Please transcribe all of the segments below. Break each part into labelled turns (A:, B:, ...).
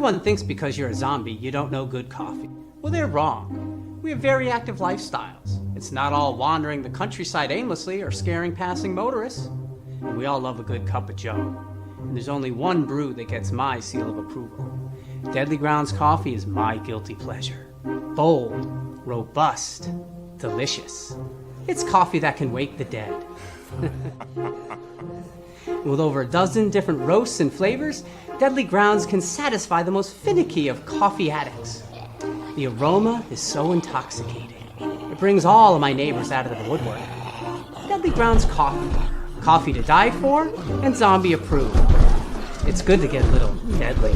A: Everyone thinks because you're a zombie, you don't know good coffee. Well, they're wrong. We have very active lifestyles. It's not all wandering the countryside aimlessly or scaring passing motorists. And we all love a good cup of joe. And there's only one brew that gets my seal of approval. Deadly Grounds coffee is my guilty pleasure. Bold, robust, delicious. It's coffee that can wake the dead. With over a dozen different roasts and flavors, Deadly Grounds can satisfy the most finicky of coffee addicts. The aroma is so intoxicating. It brings all of my neighbors out of the woodwork. Deadly Grounds coffee. Coffee to die for and zombie approved. It's good to get a little deadly.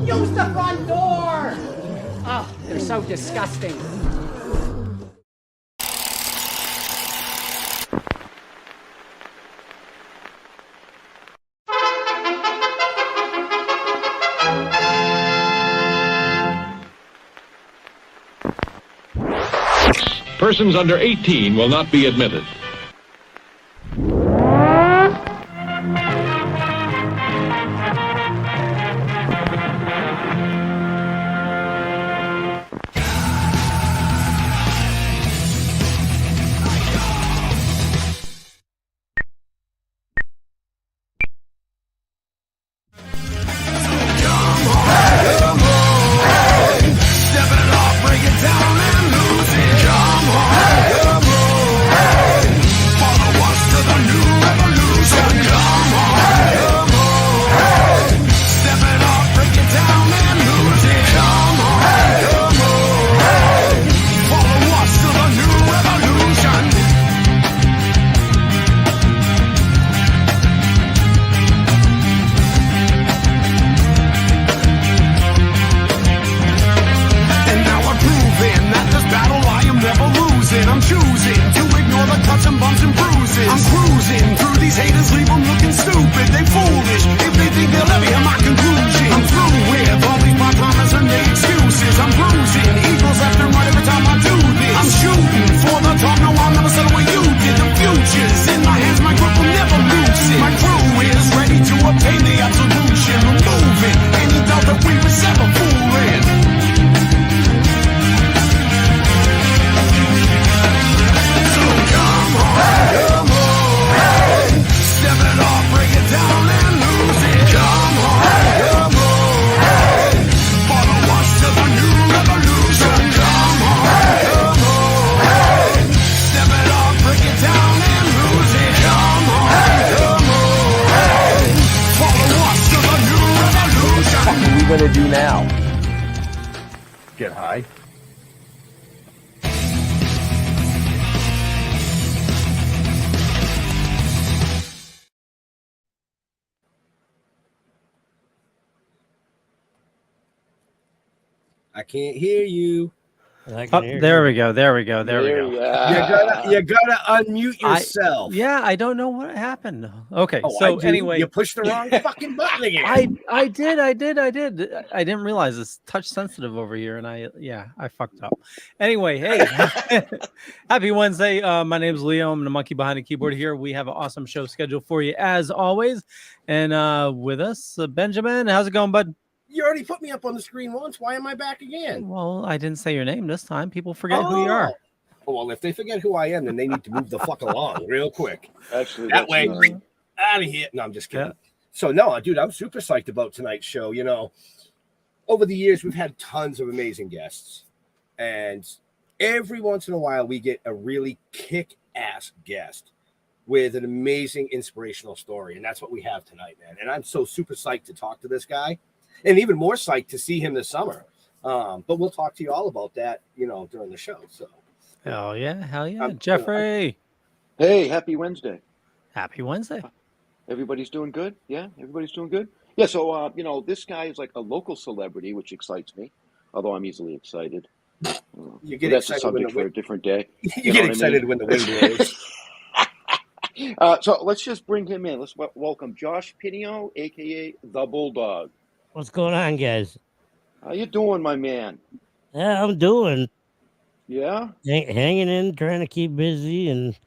A: Use the front door! Oh, they're so disgusting.
B: Persons under 18 will not be admitted.
C: I can't hear you.
D: There we go. There we go.
C: You gotta unmute yourself.
D: I don't know what happened. Okay,
C: anyway, you pushed the wrong fucking button again.
D: I did. I didn't realize it's touch sensitive over here, and I fucked up. Anyway, hey, happy Wednesday. My name's Leo. I'm the monkey behind the keyboard here. We have an awesome show scheduled for you as always, and with us, Benjamin. How's it going, bud?
C: You already put me up on the screen once. Why am I back again?
D: Well, I didn't say your name this time. People forget who you are.
C: Well, if they forget who I am, then they need to move the fuck along real quick. Actually, that way, out of here. No, I'm just kidding. Yeah. So, no, dude, I'm super psyched about tonight's show. You know, over the years, we've had tons of amazing guests. And every once in a while, we get a really kick-ass guest with an amazing inspirational story. And that's what we have tonight, man. And I'm so super psyched to talk to this guy. And even more psyched to see him this summer. But we'll talk to you all about that, you know, during the show. So,
D: hell yeah. Jeffrey.
E: Hey, happy Wednesday.
D: Happy Wednesday.
E: Everybody's doing good? Yeah, everybody's doing good? Yeah, so, you know, this guy is like a local celebrity, which excites me, although I'm easily excited.
C: You get
E: that's
C: excited
E: a subject for a different day.
C: You get excited when the wind blows.
E: So let's just bring him in. Let's welcome Josh Pineo, a.k.a. the Bulldog.
F: What's going on, guys?
E: How you doing, my man?
F: Yeah, I'm doing.
E: Yeah?
F: Hanging in, trying to keep busy, and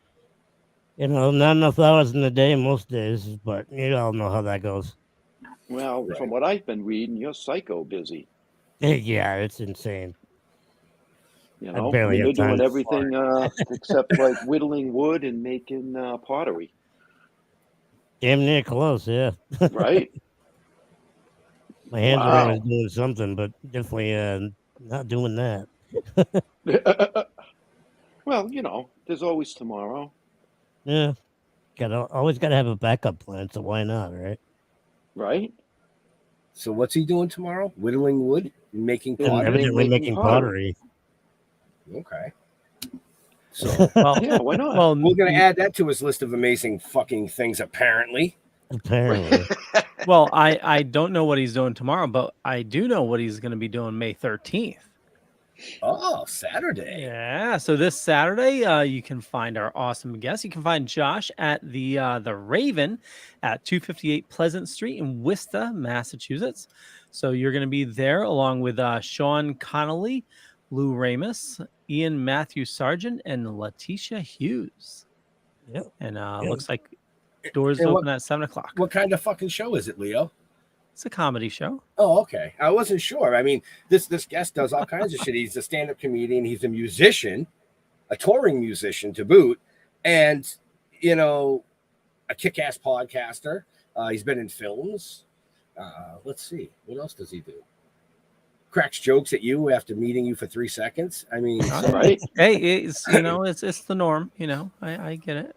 F: not enough hours in the day most days, but you all know how that goes.
E: Well, from what I've been reading, you're psycho busy.
F: Yeah, it's insane.
E: You
F: I
E: know,
F: barely
E: you're
F: have time
E: doing
F: to
E: everything except like whittling wood and making pottery,
F: Damn near close, yeah.
E: right?
F: My hands are always
E: Wow.
F: doing something, but definitely not doing that.
E: Well, there's always tomorrow,
F: Yeah, always gotta have a backup plan, so why not, right?
E: right?
C: So what's he doing tomorrow? Whittling wood and making
F: And
C: pottery?
F: evidently
E: Making
F: making pottery.
C: Okay. So
D: Well,
E: Yeah, why not?
D: well,
C: we're going to add that to his list of amazing fucking things, apparently.
F: Apparently.
D: well, I don't know what he's doing tomorrow, but I do know what he's going to be doing May 13th.
C: Oh, Saturday.
D: Yeah, so this Saturday, you can find our awesome guest. You can find Josh at the Raven at 258 Pleasant Street in Worcester, Massachusetts. So you're going to be there along with Sean Connolly, Lou Ramus, Ian Matthew Sargent, and Letitia Hughes.
F: Yep.
D: And
F: Yep.
D: looks like doors
C: And
D: open at 7:00.
C: What kind of fucking show is it, Leo?
D: It's a comedy show.
C: Oh, okay. I wasn't sure. I mean, this guest does all kinds of shit. He's a stand-up comedian. He's a musician, a touring musician to boot, and a kick-ass podcaster. He's been in films. Let's see, what else does he do? Cracks jokes at you after meeting you for 3 seconds. I mean,
E: Right?
D: Hey, it's it's the norm. I get it.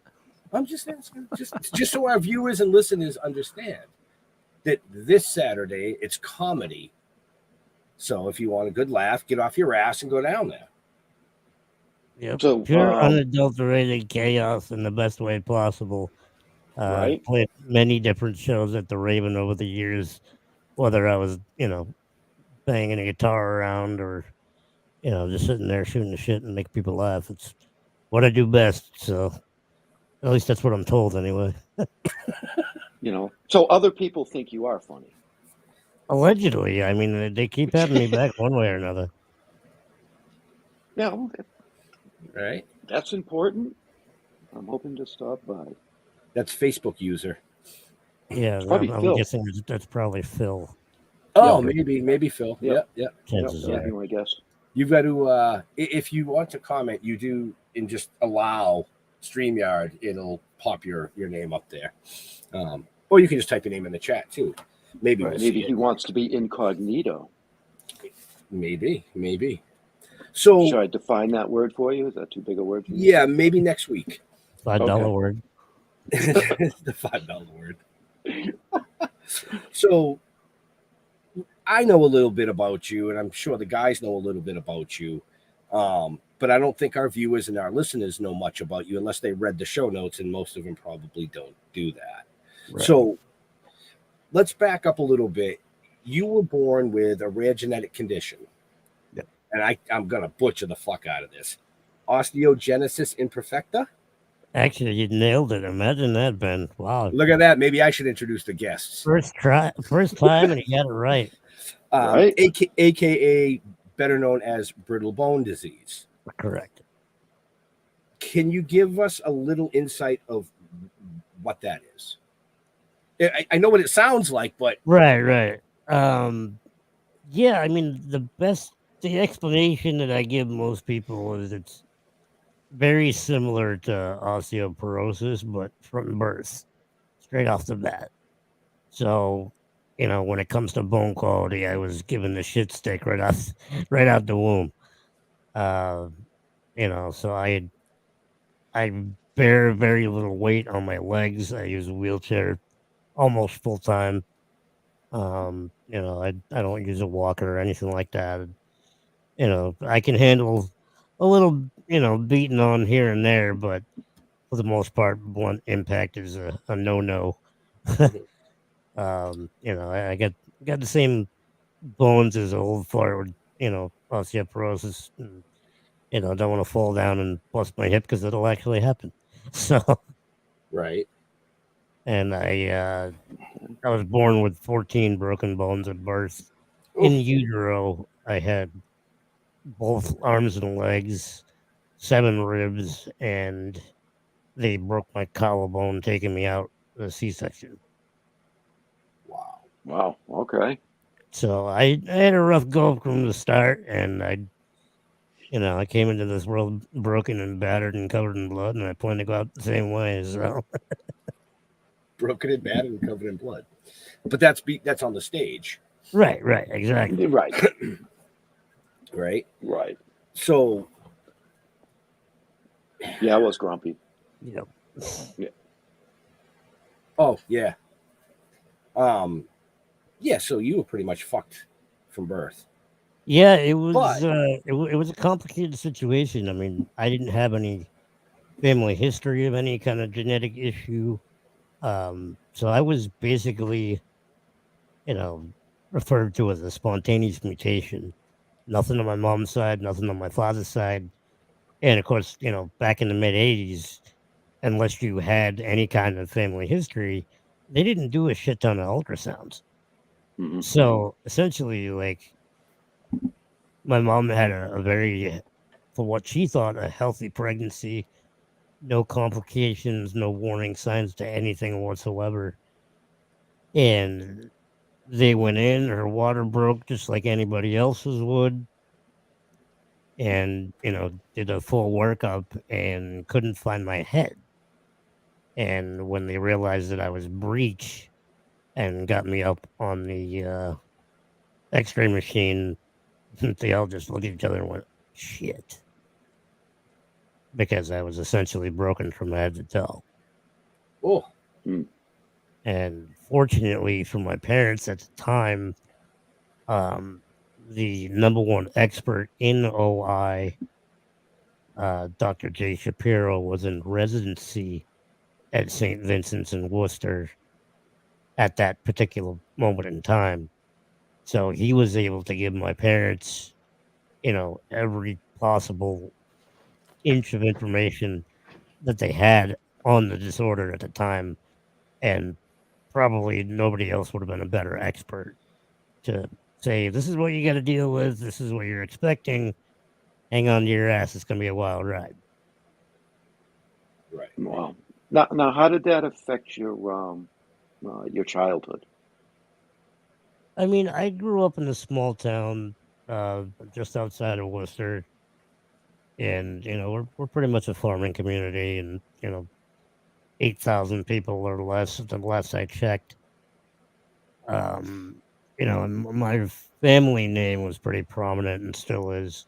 C: I'm just asking, just so our viewers and listeners understand that this Saturday it's comedy. So if you want a good laugh, get off your ass and go down there.
F: Yep.
E: So,
F: Pure unadulterated chaos in the best way possible.
E: Right.
F: Played many different shows at the Raven over the years, whether I was, banging a guitar around or, just sitting there shooting the shit and make people laugh. It's what I do best. So at least that's what I'm told anyway.
E: So other people think you are funny.
F: Allegedly. I mean, they keep having me back one way or another.
E: Yeah, well,
C: Right?
E: that's important. I'm hoping to stop by.
C: That's Facebook user.
F: Yeah,
E: It's probably
F: I'm
E: Phil.
F: guessing that's probably Phil.
C: Oh,
E: Yeah.
C: maybe Phil.
E: Yeah.
C: Yeah.
F: Chances
E: Yeah,
F: are.
E: be my guess.
C: You've got to, if you want to comment, you do, and just allow StreamYard, it'll pop your name up there. Or you can just type your name in the chat too. Maybe
E: Right.
C: we'll
E: Maybe
C: see
E: he
C: it.
E: wants to be incognito.
C: Maybe. So
E: Should I define that word for you? Is that too big a word for you?
C: yeah, maybe next week.
F: $5
E: Okay.
F: word.
C: The $5 word. So I know a little bit about you, and I'm sure the guys know a little bit about you. But I don't think our viewers and our listeners know much about you unless they read the show notes, and most of them probably don't do that.
F: Right.
C: So let's back up a little bit. You were born with a rare genetic condition.
F: Yep.
C: And I'm going to butcher the fuck out of this. Osteogenisis Imperfecta?
F: Actually, you nailed it. Imagine that, Ben. Wow.
C: Look at that. Maybe I should introduce the guests.
F: First time, and you got it right.
E: Right.
C: AKA better known as Brittle Bone Disease.
F: Correct.
C: Can you give us a little insight of what that is? I know what it sounds like, but
F: Right. Yeah, I mean, the explanation that I give most people is it's very similar to osteoporosis, but from birth, straight off the bat. So, when it comes to bone quality, I was given the shit stick right out the womb. So I bear very little weight on my legs. I use a wheelchair almost full time. I don't use a walker or anything like that. I can handle a little, beating on here and there, but for the most part, blunt impact is a no-no. I got the same bones as old fart with, osteoporosis. And, don't want to fall down and bust my hip because it'll actually happen. So,
C: right.
F: and I was born with 14 broken bones at birth. In utero, I had both arms and legs, 7 ribs, and they broke my collarbone, taking me out the C-section.
C: Wow.
E: Wow. Okay.
F: So I had a rough go from the start, and I came into this world broken and battered and covered in blood, and I plan to go out the same way. So
C: Broken and battered and covered in blood. But that's on the stage.
F: right, exactly.
E: Right.
C: Right.
E: Right.
C: So
E: Yeah, I was grumpy.
F: Yep.
C: oh yeah. Yeah, so you were pretty much fucked from birth.
F: Yeah, it was.
C: But-
F: It was a complicated situation. I mean, I didn't have any family history of any kind of genetic issue, so I was basically, referred to as a spontaneous mutation. Nothing on my mom's side, nothing on my father's side, and of course, back in the mid '80s, unless you had any kind of family history, they didn't do a shit ton of ultrasounds.
E: Mhm.
F: So essentially, like, my mom had a very, for what she thought, a healthy pregnancy, no complications, no warning signs to anything whatsoever. And they went in, her water broke just like anybody else's would, and, did a full workup and couldn't find my head. And when they realized that I was breech and got me up on the x-ray machine, they all just looked at each other and went, shit. Because I was essentially broken from head to toe.
C: Oh.
F: And fortunately for my parents at the time, the number one expert in OI, Dr. J. Shapiro, was in residency at St. Vincent's in Worcester at that particular moment in time. So he was able to give my parents, every possible inch of information that they had on the disorder at the time. And probably nobody else would have been a better expert to say, this is what you got to deal with. This is what you're expecting. Hang on to your ass. It's going to be a wild ride.
C: Right.
E: Wow. Now, how did that affect your childhood?
F: I mean, I grew up in a small town just outside of Worcester. And, we're pretty much a farming community, and, 8,000 people or less at the last I checked. And my family name was pretty prominent and still is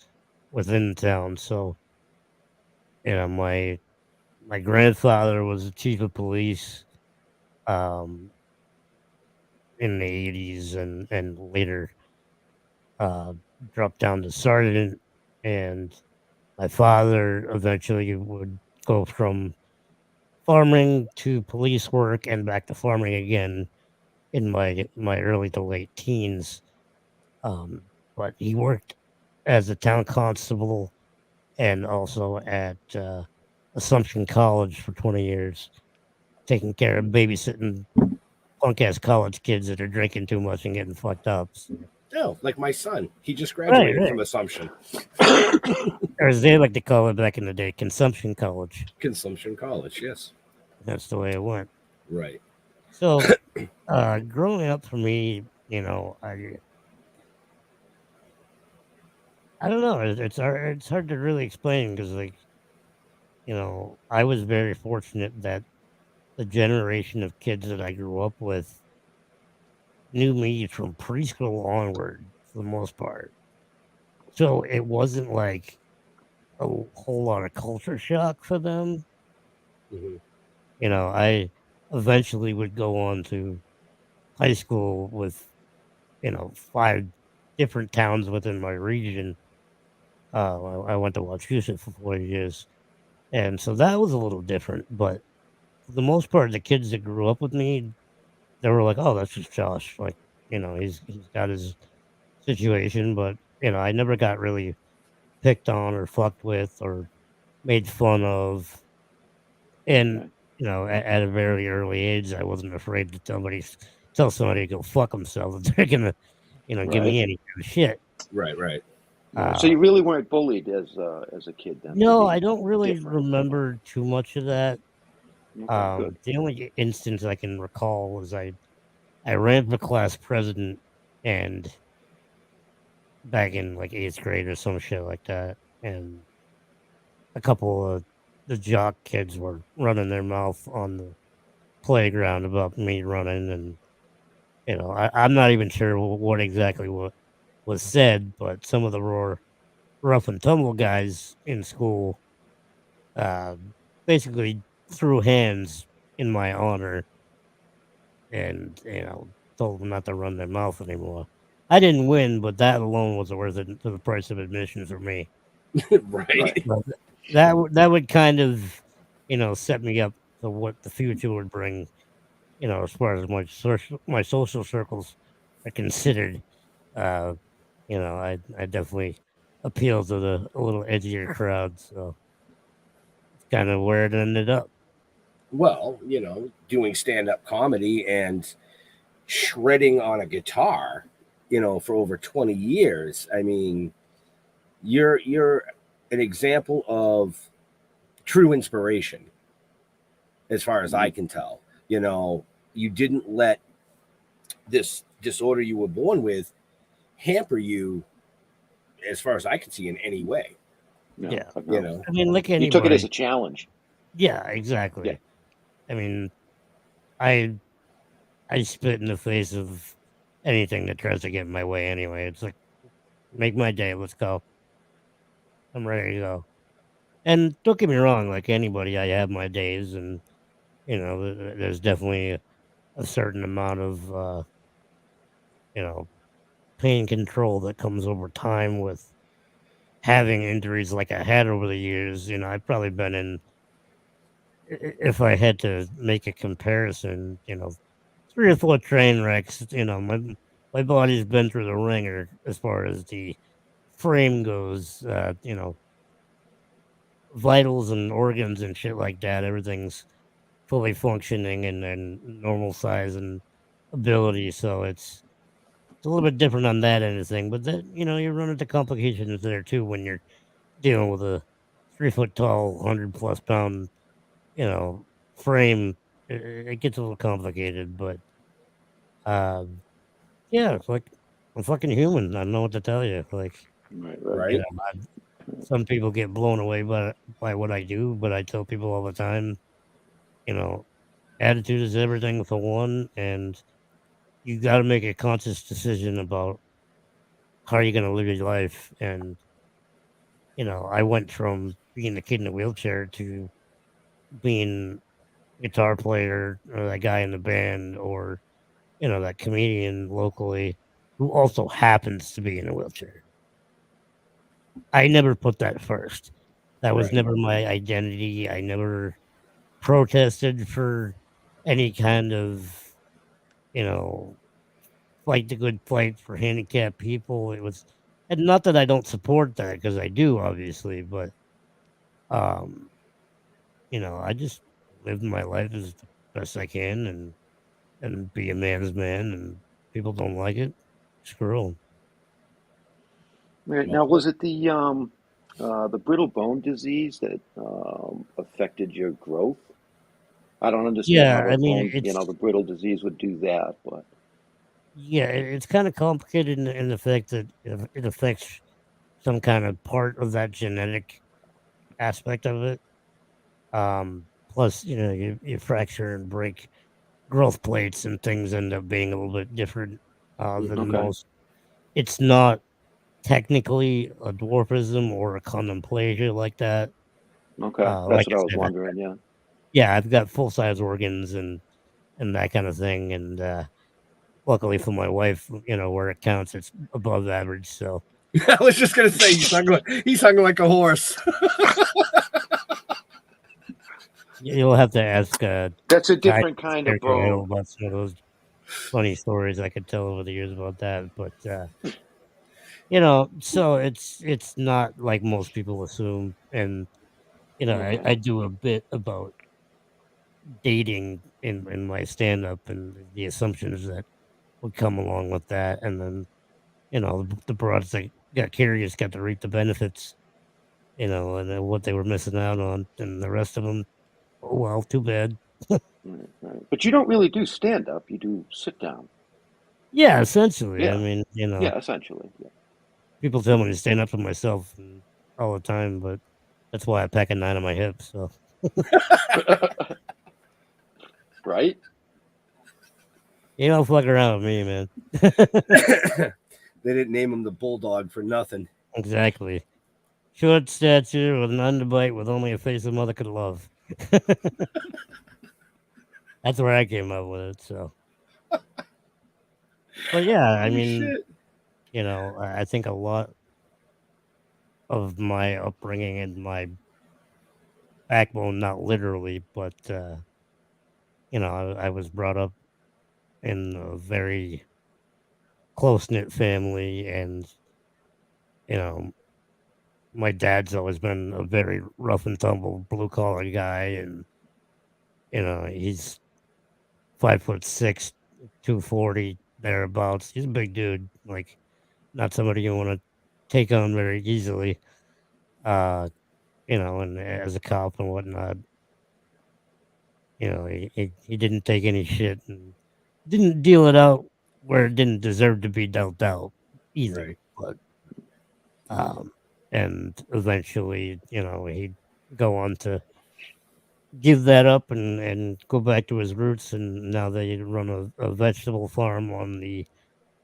F: within town. So, my grandfather was the chief of police in the 80s, and later dropped down to sergeant. And my father eventually would go from farming to police work and back to farming again in my early to late teens. But he worked as a town constable and also at Assumption College for 20 years, taking care of babysitting punk-ass college kids that are drinking too much and getting fucked up.
C: Oh, like my son. He just graduated
F: Right.
C: from Assumption.
F: Or as they like to call it back in the day, Consumption College.
C: Consumption College, yes.
F: That's the way it went.
C: Right.
F: So, growing up for me, I don't know. It's hard to really explain because, like, I was very fortunate that the generation of kids that I grew up with knew me from preschool onward for the most part. So it wasn't like a whole lot of culture shock for them.
C: Mhm.
F: I eventually would go on to high school with, 5 different towns within my region. I went to Wachusett for 4 years. And so that was a little different. But for the most part, the kids that grew up with me, they were like, oh, that's just Josh. Like, he's got his situation. But, I never got really picked on or fucked with or made fun of. And,
E: Okay.
F: At a very early age, I wasn't afraid to tell somebody to go fuck themselves if they're going to, give me
E: Right.
F: any kind of shit.
C: Right.
E: So you really weren't bullied as a kid then? to
F: No,
E: be
F: I don't really
E: different.
F: remember too much of that.
E: Okay, good.
F: The only instance I can recall was I ran for class president, and back in like 8th grade or some shit like that, and a couple of the jock kids were running their mouth on the playground about me running, and I'm not even sure what exactly what was said, but some of the rough and tumble guys in school uh, basically threw hands in my honor, and told them not to run their mouth anymore. I didn't win, but that alone was worth it to the price of admission for me.
C: Right.
F: But that would kind of set me up for what the future would bring. As far as my social circles are considered. Uh, I definitely appeal to the a little edgier crowd, so it's kind of where it ended up.
C: Well, doing stand-up comedy and shredding on a guitar, for over 20 years. I mean, you're an example of true inspiration, as far as I can tell. You didn't let this disorder you were born with hamper you, as far as I can see, in any way.
E: No,
F: Yeah.
E: no.
F: I mean, like
E: You took it as
F: anybody.
E: a challenge.
F: Yeah, exactly.
E: Yeah.
F: I mean, I spit in the face of anything that tries to get in my way anyway. It's like, make my day. Let's go. I'm ready to go. And don't get me wrong, like anybody, I have my days, and there's definitely a certain amount of pain control that comes over time with having injuries like I had over the years. I've probably been in, if I had to make a comparison, 3 or 4 train wrecks. My body's been through the ringer as far as the frame goes. Vitals and organs and shit like that. Everything's fully functioning and normal size and ability. So it's a little bit different on that end of thing. But that you run into complications there too when you're dealing with a 3 foot tall, 100+ pound, frame. It gets a little complicated, but um, yeah, it's like I'm fucking human. I don't know what to tell you. Like,
E: Right.
C: Right.
F: some people get blown away by what I do, but I tell people all the time, you know, attitude is everything for one, and you got to make a conscious decision about how you're going to live your life. And I went from being the kid in a wheelchair to being a guitar player, or that guy in the band, or that comedian locally who also happens to be in a wheelchair. I never put that first. That was
C: Right.
F: never my identity. I never protested for any kind of, you know, fight the good fight for handicapped people. It was, and not that I don't support that, because I do, obviously, but um, I just live my life as the best I can, and be a man's man. And people don't like it, screw 'em.
E: Right. Now, was it the brittle bone disease that affected your growth? I don't understand how
F: Yeah,
E: the
F: I mean,
E: bone, the brittle disease would do that, but
F: it's kind of complicated in the fact that it affects some kind of part of that genetic aspect of it. Plus, you fracture and break growth plates, and things end up being a little bit different than
E: okay,
F: most. It's not technically a dwarfism or a chondroplasia like that.
E: okay. That's
F: Like
E: what
F: I
E: I was
F: said,
E: wondering. Yeah.
F: yeah, I've got full size organs and that kind of thing. And luckily for my wife, where it counts, it's above average. So
C: I was just gonna say he's hung like a horse.
F: you'll have to ask
E: That's a
F: Ty
E: different kind of
F: Stereo Hill
E: bone.
F: about some of those funny stories I could tell over the years about that. But so it's not like most people assume. And
E: Okay.
F: I do a bit about dating in my stand up, and the assumptions that would come along with that. And then the broads that got curious got to reap the benefits, and what they were missing out on, and the rest of them, oh well, too bad.
E: Right. But you don't really do stand up. You do sit down.
F: Yeah, essentially.
E: Yeah.
F: I mean,
E: Yeah, essentially. Yeah.
F: people tell me to stand up for myself all the time, but that's why I pack a 9 on my hip. So
E: Right?
F: you don't fuck around with me, man.
C: They didn't name him the Bulldog for nothing.
F: Exactly. Short stature with an underbite with only a face a mother could love. That's where I came up with it. So, but yeah, I mean,
C: Shit.
F: I think a lot of my upbringing and my backbone, not literally, but I was brought up in a very close knit family, and you know, my dad's always been a very rough and tumble blue collar guy, and he's 5'6", 240 thereabouts. He's a big dude, like not somebody you want to take on very easily. Uh, and as a cop and whatnot, he didn't take any shit and didn't deal it out where it didn't deserve to be dealt out either.
C: Right.
F: But and eventually, he'd go on to give that up and go back to his roots. And now they run a vegetable farm on the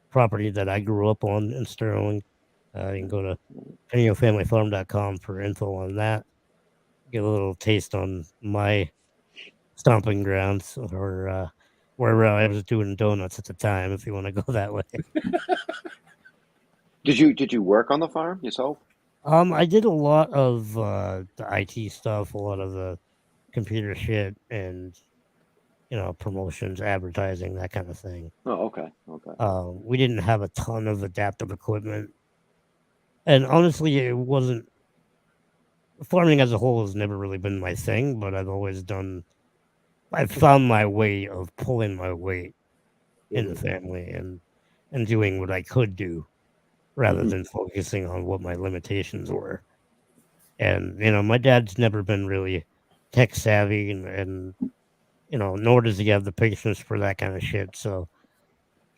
F: property that I grew up on in Sterling. You can go to PineoFamilyFarm.com for info on that. Get a little taste on my stomping grounds, or wherever I was doing donuts at the time, if you want to go that way.
E: Did you work on the farm yourself?
F: I did a lot of the IT stuff, a lot of the computer shit, and promotions, advertising, that kind of thing.
E: Oh, okay. Okay.
F: We didn't have a ton of adaptive equipment, and honestly, it wasn't. Farming as a whole has never really been my thing, but I've found my way of pulling my weight in the family and doing what I could do rather than focusing on what my limitations were. And, my dad's never been really tech savvy and nor does he have the patience for that kind of shit. So,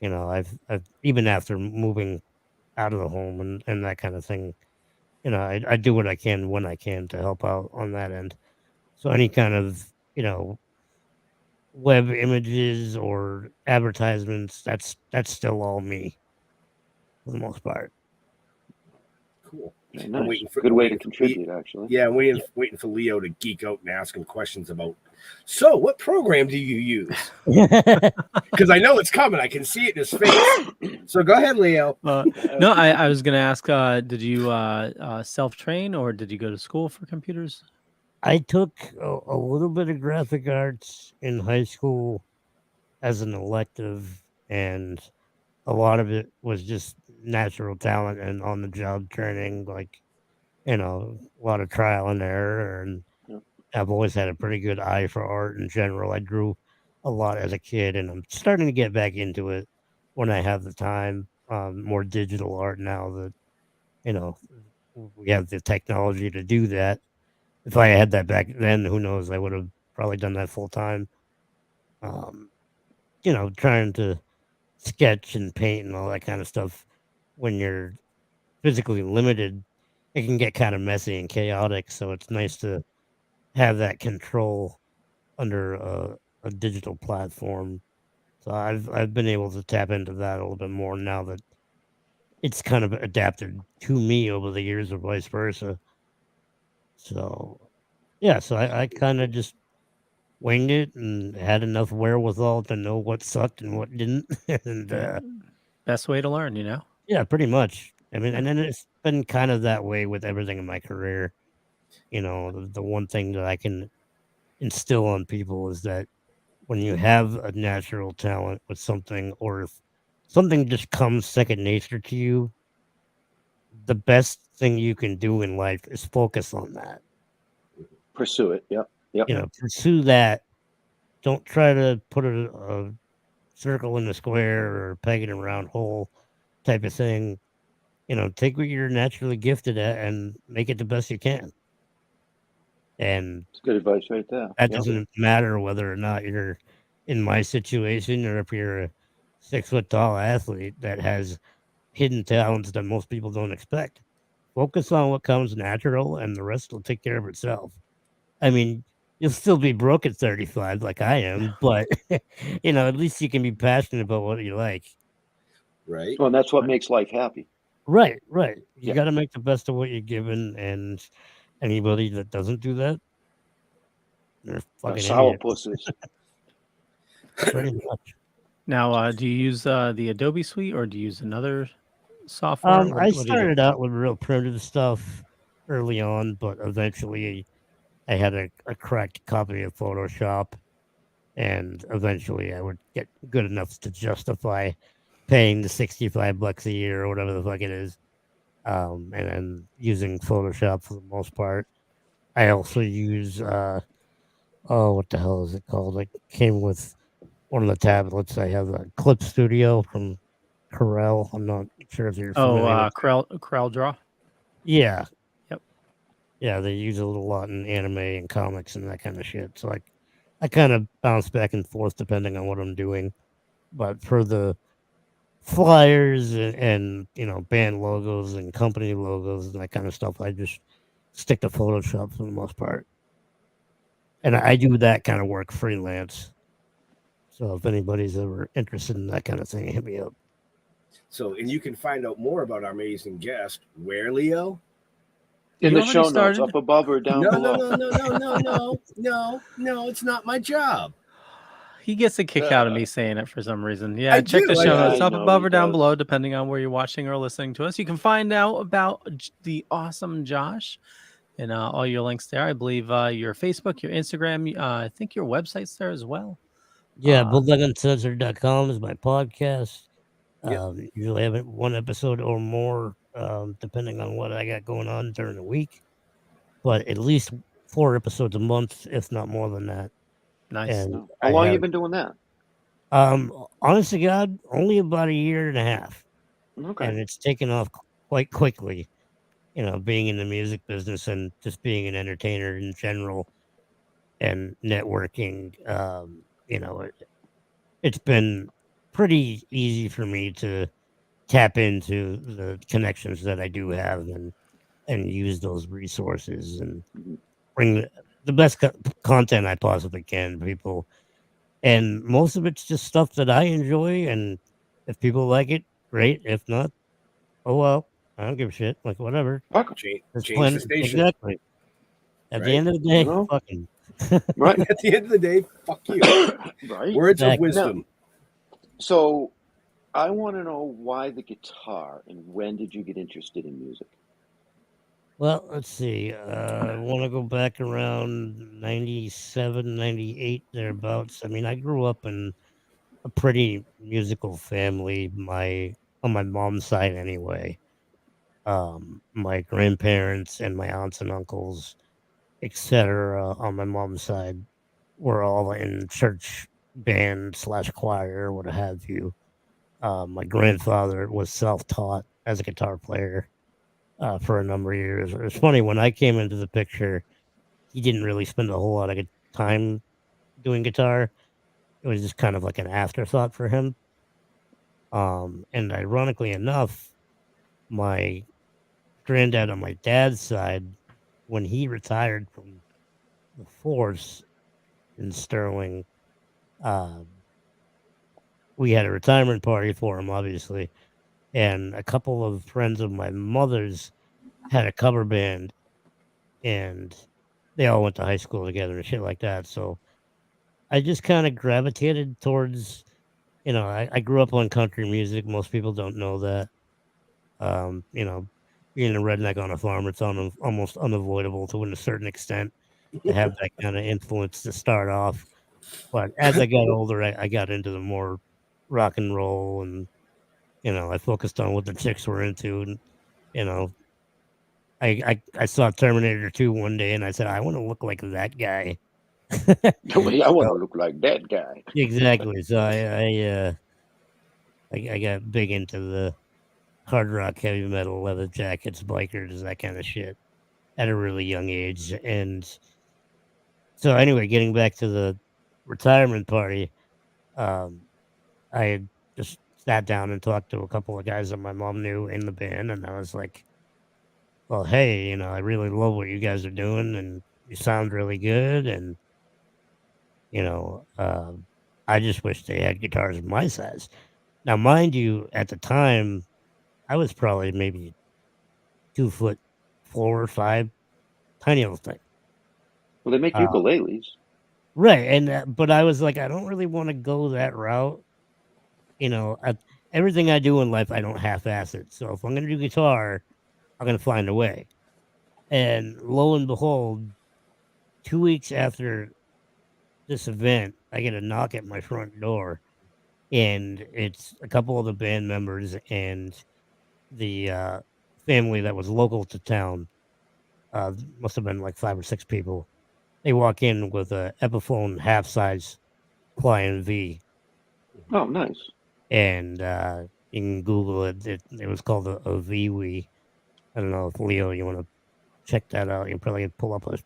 F: I've even after moving out of the home and that kind of thing, I do what I can when I can to help out on that end. So any kind of, web images or advertisements, that's still all me for the most part.
C: Cool.
E: Very
C: I'm
E: nice.
C: waiting for-
E: Good
C: I'm
E: way
C: waiting
E: to
C: for
E: contribute, actually.
C: Yeah, I'm waiting for Leo to geek out and ask him questions about. So, what program do you use? Because I know it's coming. I can see it in his face. So go ahead, Leo.
D: No, I was going to ask, did you self-train or did you go to school for computers?
F: I took a little bit of graphic arts in high school as an elective, and a lot of it was just natural talent and on the job training, like, a lot of trial and error. And
E: Yeah.
F: I've always had a pretty good eye for art in general. I drew a lot as a kid, and I'm starting to get back into it when I have the time. More digital art now that, we have the technology to do that. If I had that back then, who knows? I would have probably done that full time. Trying to sketch and paint and all that kind of stuff when you're physically limited, it can get kind of messy and chaotic. So it's nice to have that control under a digital platform. So I've been able to tap into that a little bit more now that it's kind of adapted to me over the years or vice versa. So yeah, so I kind of just winged it and had enough wherewithal to know what sucked and what didn't. And
D: Best way to learn,
F: yeah, pretty much. I mean, and then it's been kind of that way with everything in my career. The one thing that I can instill on people is that when you have a natural talent with something, or if something just comes second nature to you, the best thing you can do in life is focus on that.
E: Pursue it. Yep. Yep.
F: Pursue that. Don't try to put a circle in a square or peg in a round hole type of thing. Take what you're naturally gifted at and make it the best you can. And
E: It's good advice right there.
F: that
E: Yep.
F: doesn't matter whether or not you're in my situation or if you're a 6 foot tall athlete that has hidden talents that most people don't expect. Focus on what comes natural and the rest will take care of itself. I mean, you'll still be broke at 35 like I am, but at least you can be passionate about what you like.
C: Right.
E: Well, and that's what makes life happy.
F: Right. You
E: Yeah.
F: got to make the best of what you're given, and anybody that doesn't do that, they're fucking idiot.
E: Sourpusses.
F: Pretty much.
D: Now, do you use the Adobe Suite or do you use another software?
F: I
D: What do you do?
F: started out with real primitive stuff early on, but eventually I had a cracked copy of Photoshop, and eventually I would get good enough to justify paying the $65 a year or whatever the fuck it is, and then using Photoshop for the most part. I also use what the hell is it called? It came with one of the tablets. I have a Clip Studio from Corel. I'm not sure if you're familiar with
D: Corel Draw.
F: Yeah.
D: Yep.
F: Yeah, they use it a lot in anime and comics and that kind of shit. So I kind of bounce back and forth depending on what I'm doing. But for the flyers and band logos and company logos and that kind of stuff, I just stick to Photoshop for the most part. And I do that kind of work freelance. So if anybody's ever interested in that kind of thing, hit me up.
C: So, and you can find out more about our amazing guest. Where, Leo?
E: In
D: You
E: the show
D: already
E: notes,
D: started?
E: up above or down below.
C: No, it's not my job.
D: He gets a kick out of me saying it for some reason. Yeah,
C: I
D: check
C: do,
D: the show
C: I
D: notes up
E: know
D: above
E: he
D: or down
E: does.
D: below, depending on where you're watching or listening to us. You can find out about the awesome Josh and all your links there. I believe your Facebook, your Instagram, I think your website's there as well.
F: Yeah, BulldogUncensored.com is my podcast.
C: Yep.
F: Usually have one episode or more, depending on what I got going on during the week. But at least 4 episodes a month, if not more than that.
D: Nice.
F: And
E: No. How long you been doing that?
F: honest to God, only about a year and a half.
E: Okay.
F: And it's taken off quite quickly, being in the music business and just being an entertainer in general and networking. It's been pretty easy for me to tap into the connections that I do have and use those resources and bring the best content I possibly can to people. And most of it's just stuff that I enjoy, and if people like it, great. If not, oh well, I don't give a shit. Like whatever.
E: Fuck.
C: Change
F: There's
C: the
F: plenty-
C: station.
F: Exactly. At the
C: Right.
F: end of the day,
E: No.
F: fucking
E: Right.
C: At the end of the day, fuck you.
E: Right.
C: Words of
F: Exactly.
C: wisdom.
E: So I want to know why the guitar and when did you get interested in music?
F: Well, let's see. I want to go back around 97, 98, thereabouts. I mean, I grew up in a pretty musical family, on my mom's side anyway. My grandparents and my aunts and uncles, etc., on my mom's side were all in church band / choir, what have you. My grandfather was self-taught as a guitar player for a number of years. It's funny, when I came into the picture, he didn't really spend a whole lot of time doing guitar. It was just kind of like an afterthought for him. And ironically enough, my granddad on my dad's side, when he retired from the force in Sterling, we had a retirement party for him, obviously. And a couple of friends of my mother's had a cover band, and they all went to high school together and shit like that. So I just kind of gravitated towards, I grew up on country music. Most people don't know that. Being a redneck on a farm, it's almost unavoidable to a certain extent to have that kind of influence to start off. But as I got older, I got into the more rock and roll, and I focused on what the chicks were into, and I saw Terminator 2 one day, and I said, I want to look like that guy.
E: I want to look like that guy.
F: Exactly. So I got big into the hard rock, heavy metal, leather jackets, bikers, that kind of shit at a really young age. And So anyway, getting back to the retirement party, I had just sat down and talked to a couple of guys that my mom knew in the band, and I was like, "Well, hey, I really love what you guys are doing, and you sound really good, and you know, uh, I just wish they had guitars my size." Now, mind you, at the time, I was probably maybe 2 foot 4 or 5, tiny little thing.
E: Well, they make
F: Uh,
E: ukuleles.
F: right, and but I was like, I don't really want to go that route. Everything I do in life, I don't half-ass it. So if I'm gonna do guitar, I'm gonna find a way. And lo and behold, 2 weeks after this event, I get a knock at my front door, and it's a couple of the band members and the family that was local to town. Must have been like 5 or 6 people. They walk in with a Epiphone half size Pliant V,
E: Oh, nice.
F: and you can Google it. It was called a VWE. I don't know if Leo, you want to check that out. You probably could pull up a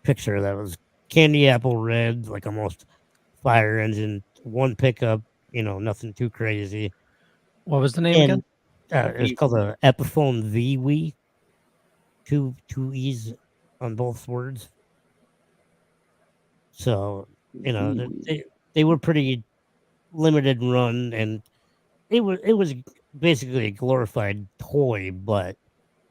F: picture that was candy apple red, like almost fire engine, one pickup. Nothing too crazy.
D: What was the name
F: And
D: again?
F: it's called a Epiphone VWE. Two E's on both words. So they were pretty limited run, and it was basically a glorified toy, but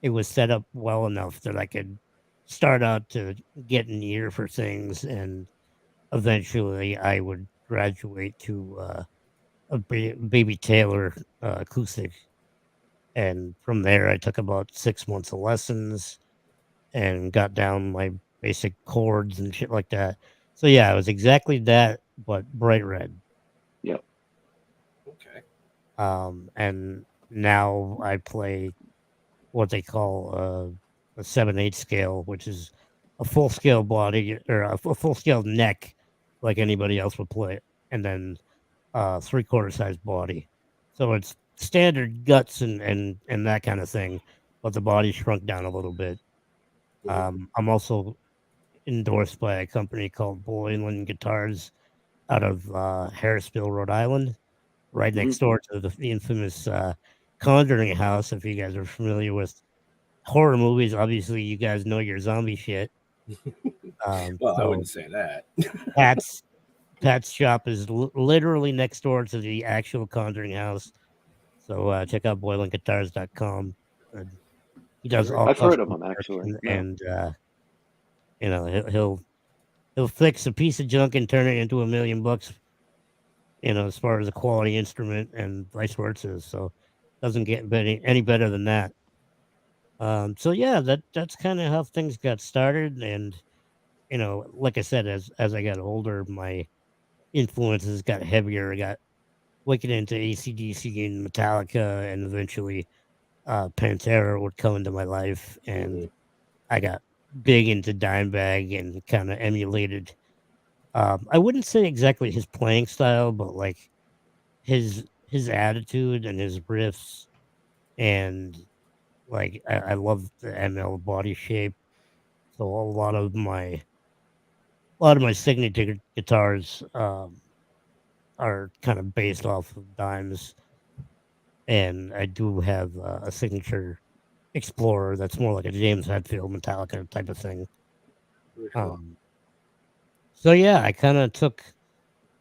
F: it was set up well enough that I could start out to get an ear for things, and eventually I would graduate to a Baby Taylor acoustic, and from there I took about 6 months of lessons and got down my basic chords and shit like that. So yeah, it was exactly that, but bright red.
E: Yep.
C: Okay.
F: And now I play what they call a 7/8 scale, which is a full scale body or a full scale neck, like anybody else would play, and then 3/4 size body. So it's standard guts and that kind of thing, but the body shrunk down a little bit. I'm also endorsed by a company called Boylan Guitars out of Harrisville, Rhode Island, right next door to the infamous Conjuring House. If you guys are familiar with horror movies, obviously you guys know your zombie shit.
C: Well, I wouldn't say that.
F: Pat's shop is literally next door to the actual Conjuring House. So check out boylanguitars.com. He does all
E: I've heard of
F: custom
E: them actually.
F: and he'll fix a piece of junk and turn it into $1 million, as far as a quality instrument and vice versa. So doesn't get any better than that. So yeah, that's kind of how things got started. And, like I said, as I got older, my influences got heavier. I got wicked into AC/DC and Metallica, and eventually Pantera would come into my life, and I got big into Dimebag and kind of emulated. I wouldn't say exactly his playing style, but like his attitude and his riffs, and like I love the ML body shape. So a lot of my signature guitars are kind of based off of Dimes, and I do have a signature Explorer that's more like a James Hetfield Metallica type of thing. So yeah, I kind of took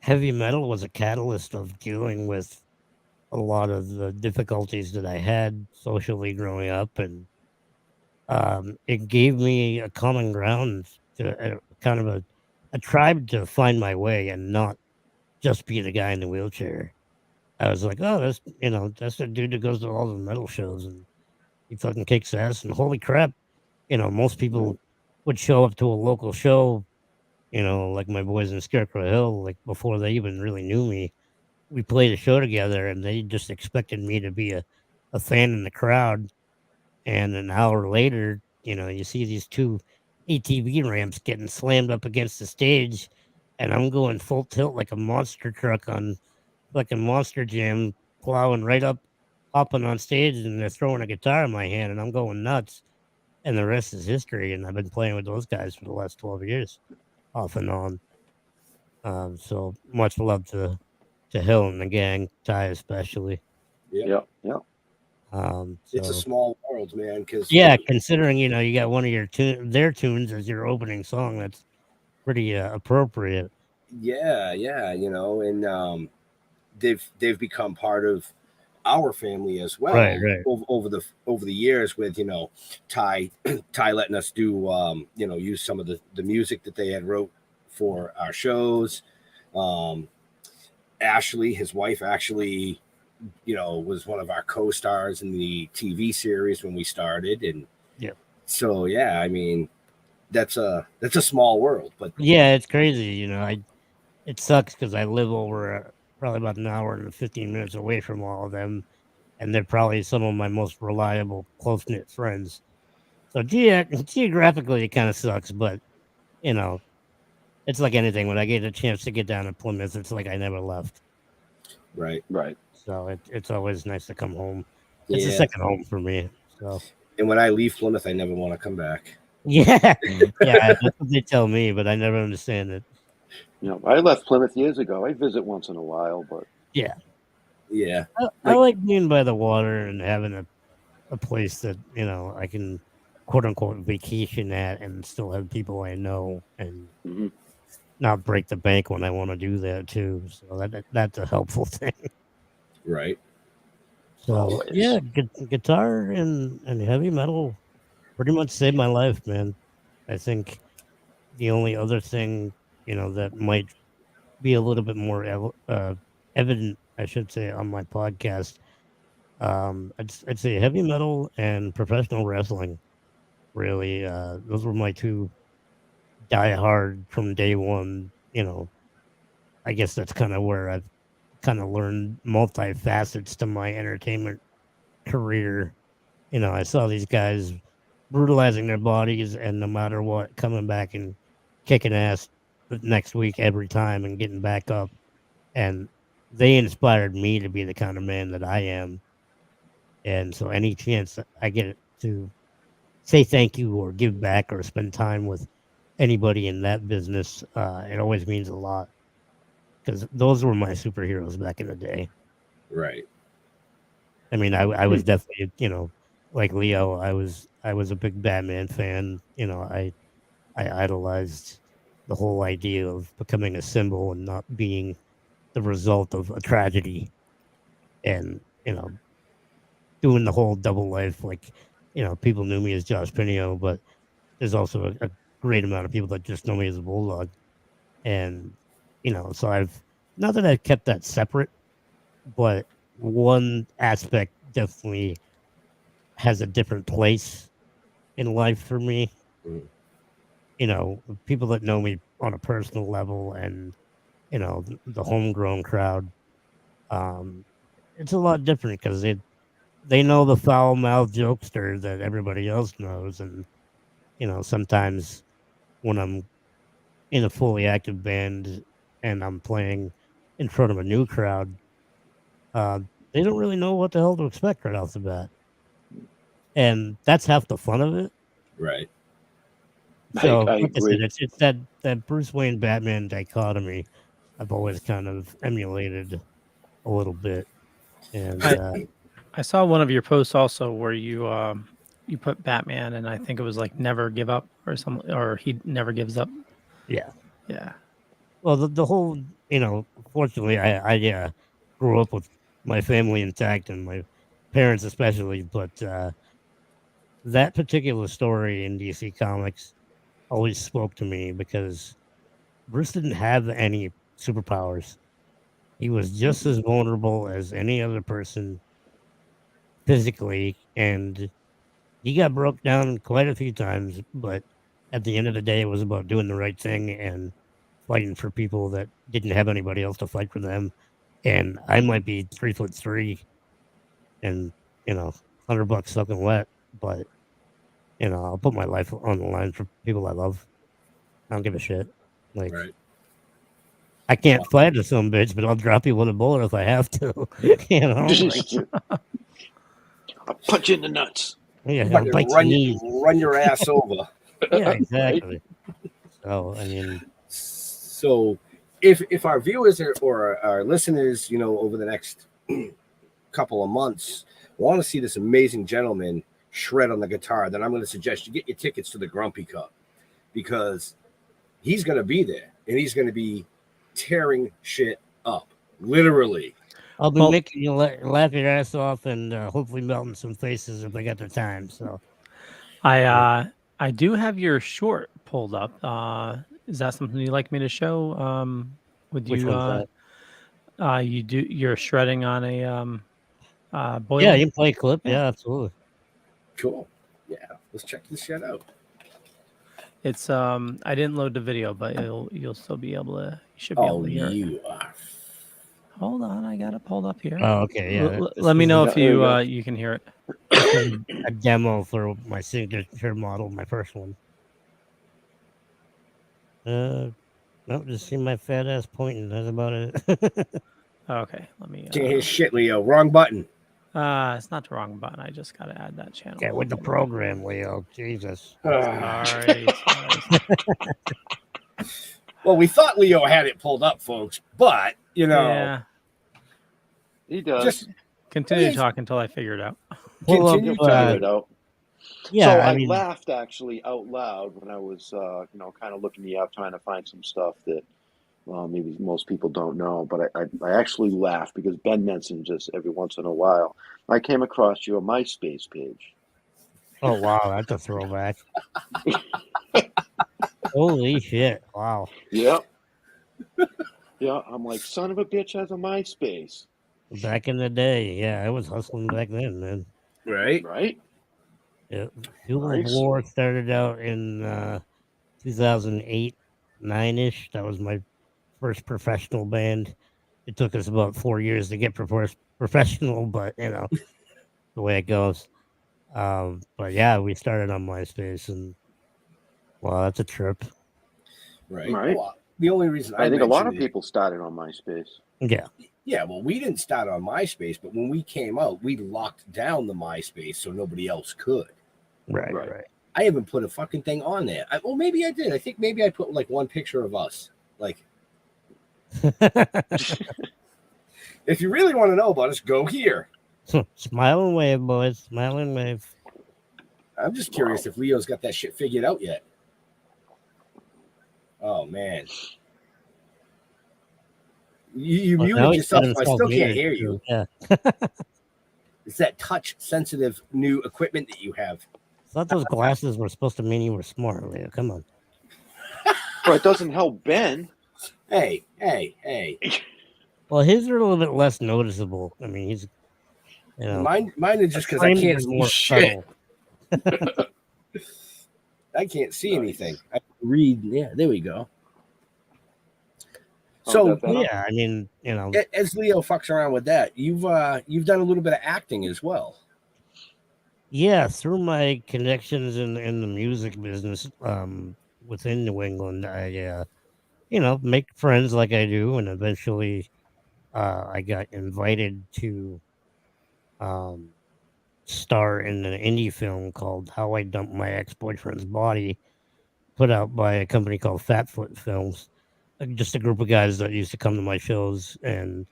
F: heavy metal was a catalyst of dealing with a lot of the difficulties that I had socially growing up, and it gave me a common ground to kind of a tribe to find my way and not just be the guy in the wheelchair. I was like, oh, that's the dude that goes to all the metal shows and he fucking kicks ass. And holy crap, most people would show up to a local show, like my boys in Scarecrow Hill, like before they even really knew me. We played a show together and they just expected me to be a fan in the crowd. And an hour later, you see these two ATV ramps getting slammed up against the stage, and I'm going full tilt like a monster truck on fucking Monster Jam, plowing right up, hopping on stage, and they're throwing a guitar in my hand, and I'm going nuts. And the rest is history. And I've been playing with those guys for the last 12 years. off and on. So much love to Hill and the gang, Ty especially.
C: Yeah.
E: Yeah.
C: It's a
F: So
C: small world, man. Because
F: yeah, considering you got one of their tunes as your opening song, that's pretty appropriate.
C: yeah, and they've become part of our family as well.
F: Right.
C: Over the years with Ty letting us do use some of the music that they had wrote for our shows. Ashley, his wife, actually was one of our co-stars in the TV series when we started, and so yeah, I mean that's a small world, but
F: yeah, it's crazy. It sucks because I live over probably about an hour and 15 minutes away from all of them, and they're probably some of my most reliable, close knit friends. So geographically, it kind of sucks, but it's like anything. When I get a chance to get down to Plymouth, it's like I never left.
C: right.
F: So it's always nice to come home. It's a
C: Yeah.
F: second home for me. So
C: And when I leave Plymouth, I never want to come back.
F: yeah, that's what they tell me, but I never understand it.
E: I left Plymouth years ago. I visit once in a while, but
F: Yeah. I
C: Like-
F: like being by the water and having a place that I can quote unquote vacation at and still have people I know and
E: Mhm.
F: not break the bank when I want to do that too. So that's a helpful thing.
C: Right.
F: So
E: Always.
F: yeah, guitar and heavy metal pretty much saved my life, man. I think the only other thing that might be a little bit more evident, I should say, on my podcast, I'd say heavy metal and professional wrestling. Really, those were my two die hard from day one. I guess that's kind of where I've kind of learned multifacets to my entertainment career. I saw these guys brutalizing their bodies and no matter what, coming back and kicking ass the next week every time and getting back up. And they inspired me to be the kind of man that I am. And so any chance that I get to say thank you or give back or spend time with anybody in that business, it always means a lot. Because those were my superheroes back in the day.
C: Right.
F: I mean, I was definitely, like Leo, I was a big Batman fan. I idolized the whole idea of becoming a symbol and not being the result of a tragedy, and doing the whole double life. Like, people knew me as Josh Pineo, but there's also a great amount of people that just know me as a Bulldog, and so I've not that I've kept that separate, but one aspect definitely has a different place in life for me.
C: Mhm.
F: People that know me on a personal level and, the homegrown crowd, it's a lot different because they know the foul mouthed jokester that everybody else knows. And, sometimes when I'm in a fully active band and I'm playing in front of a new crowd, they don't really know what the hell to expect right off the bat. And that's half the fun of it.
C: Right.
F: So,
E: I
F: like I
E: agree.
F: said, it's that Bruce Wayne Batman dichotomy I've always kind of emulated a little bit. And
D: I saw one of your posts also where you put Batman and I think it was like never give up or something, or he never gives up.
F: yeah.
D: Yeah.
F: Well, the whole, fortunately, I grew up with my family intact and my parents especially, but that particular story in DC Comics always spoke to me because Bruce didn't have any superpowers. He was just as vulnerable as any other person physically, and he got broke down quite a few times. But at the end of the day, it was about doing the right thing and fighting for people that didn't have anybody else to fight for them. And I might be 3'3" and $100 soaking wet, but I'll put my life on the line for people I love. I don't give a shit. Like,
C: Right.
F: I can't fight a some bitch, but I'll drop you with a bullet if I have to. Like,
E: I'll punch you in the nuts.
F: yeah,
C: Fucking
F: I'll bite your knees.
C: run your ass over.
F: Yeah, exactly. So, I mean,
C: So if our viewers or our listeners, over the next couple of months want to see this amazing gentleman shred on the guitar, then I'm going to suggest you get your tickets to the Grumpy Cup, because he's going to be there and he's going to be tearing shit up, literally.
F: I'll be making you laugh your ass off and hopefully melting some faces if they got the time. So
D: I do have your short pulled up. Is that something you'd like me to show? Would
F: which
D: you
F: one's that?
D: you're shredding on a boiler?
F: Yeah, you can play a clip. Yeah, absolutely.
C: Cool. Yeah, let's check this shit out.
D: It's I didn't load the video, but you'll still be able to. You should be able to hear it.
C: You are.
D: Hold on, I got it pulled up here.
F: Oh, okay. Yeah.
D: Let me know if you can hear it.
F: A demo for my signature model, my first one. No, just see my fat ass pointing. That's about it.
D: Okay, let me.
C: Can't hear shit, Leo. Wrong button.
D: It's not the wrong button. I just got to add that channel.
F: Get with the program, Leo. Jesus.
D: Sorry.
C: Well, we thought Leo had it pulled up, folks, but
D: Yeah.
E: He does.
C: just
D: Continue to talk until I figure it out.
C: continue
E: Figure it out.
F: Yeah,
E: So
F: I
E: I
F: mean,
E: laughed actually out loud when I was, kind of looking you up, trying to find some stuff that maybe most people don't know. But I actually laughed because Ben mentioned just every once in a while. I came across your MySpace page.
F: oh wow, that's a throwback. Holy shit! Wow.
E: Yep. Yeah, I'm like, son of a bitch has a MySpace.
F: Back in the day, yeah, I was hustling back then, man.
C: right.
E: Right?
F: Yeah, Fuel of
E: Nice.
F: War started out in 2008, 9-ish. That was my first professional band. It took us about 4 years to get professional, but the way it goes. But yeah, we started on MySpace, and wow, that's a trip.
C: Right.
E: Right.
C: Well, the only reason
E: I think a lot of
C: mentioned it-
E: people started on MySpace.
F: Yeah,
C: Yeah, well, we didn't start on MySpace, but when we came out, we locked down the MySpace so nobody else could.
F: right.
C: I haven't put a fucking thing on there. Well, maybe I did. I think maybe I put like one picture of us. Like, if you really want to know about us, go here.
F: Smile and wave, boys. Smile and wave.
C: I'm just curious if Leo's got that shit figured out yet. Oh, man. You
F: Well, now
C: muted
F: he's got
C: yourself, so I
F: himself
C: still can't
F: muted,
C: hear
F: too.
C: you.
F: Yeah.
C: It's that touch-sensitive new equipment that you have.
F: Thought those glasses were supposed to mean you were smart, Leo. Come on.
E: But it doesn't help Ben.
C: Hey.
F: Well, his are a little bit less noticeable. I mean, he's
C: Mine is just because I
F: frames
C: can't
F: are
C: see
F: more
C: shit.
F: subtle.
C: I can't see anything. I can read. Yeah, there we go.
E: Oh,
C: So
E: that better?
F: Yeah, I mean,
C: as Leo fucks around with that, you've done a little bit of acting as well.
F: yeah, through my connections in the music business, within New England, I make friends like I do, and eventually, I got invited to, star in an indie film called "How I Dumped My Ex-Boyfriend's Body," put out by a company called Fatfoot Films. Just a group of guys that used to come to my shows, and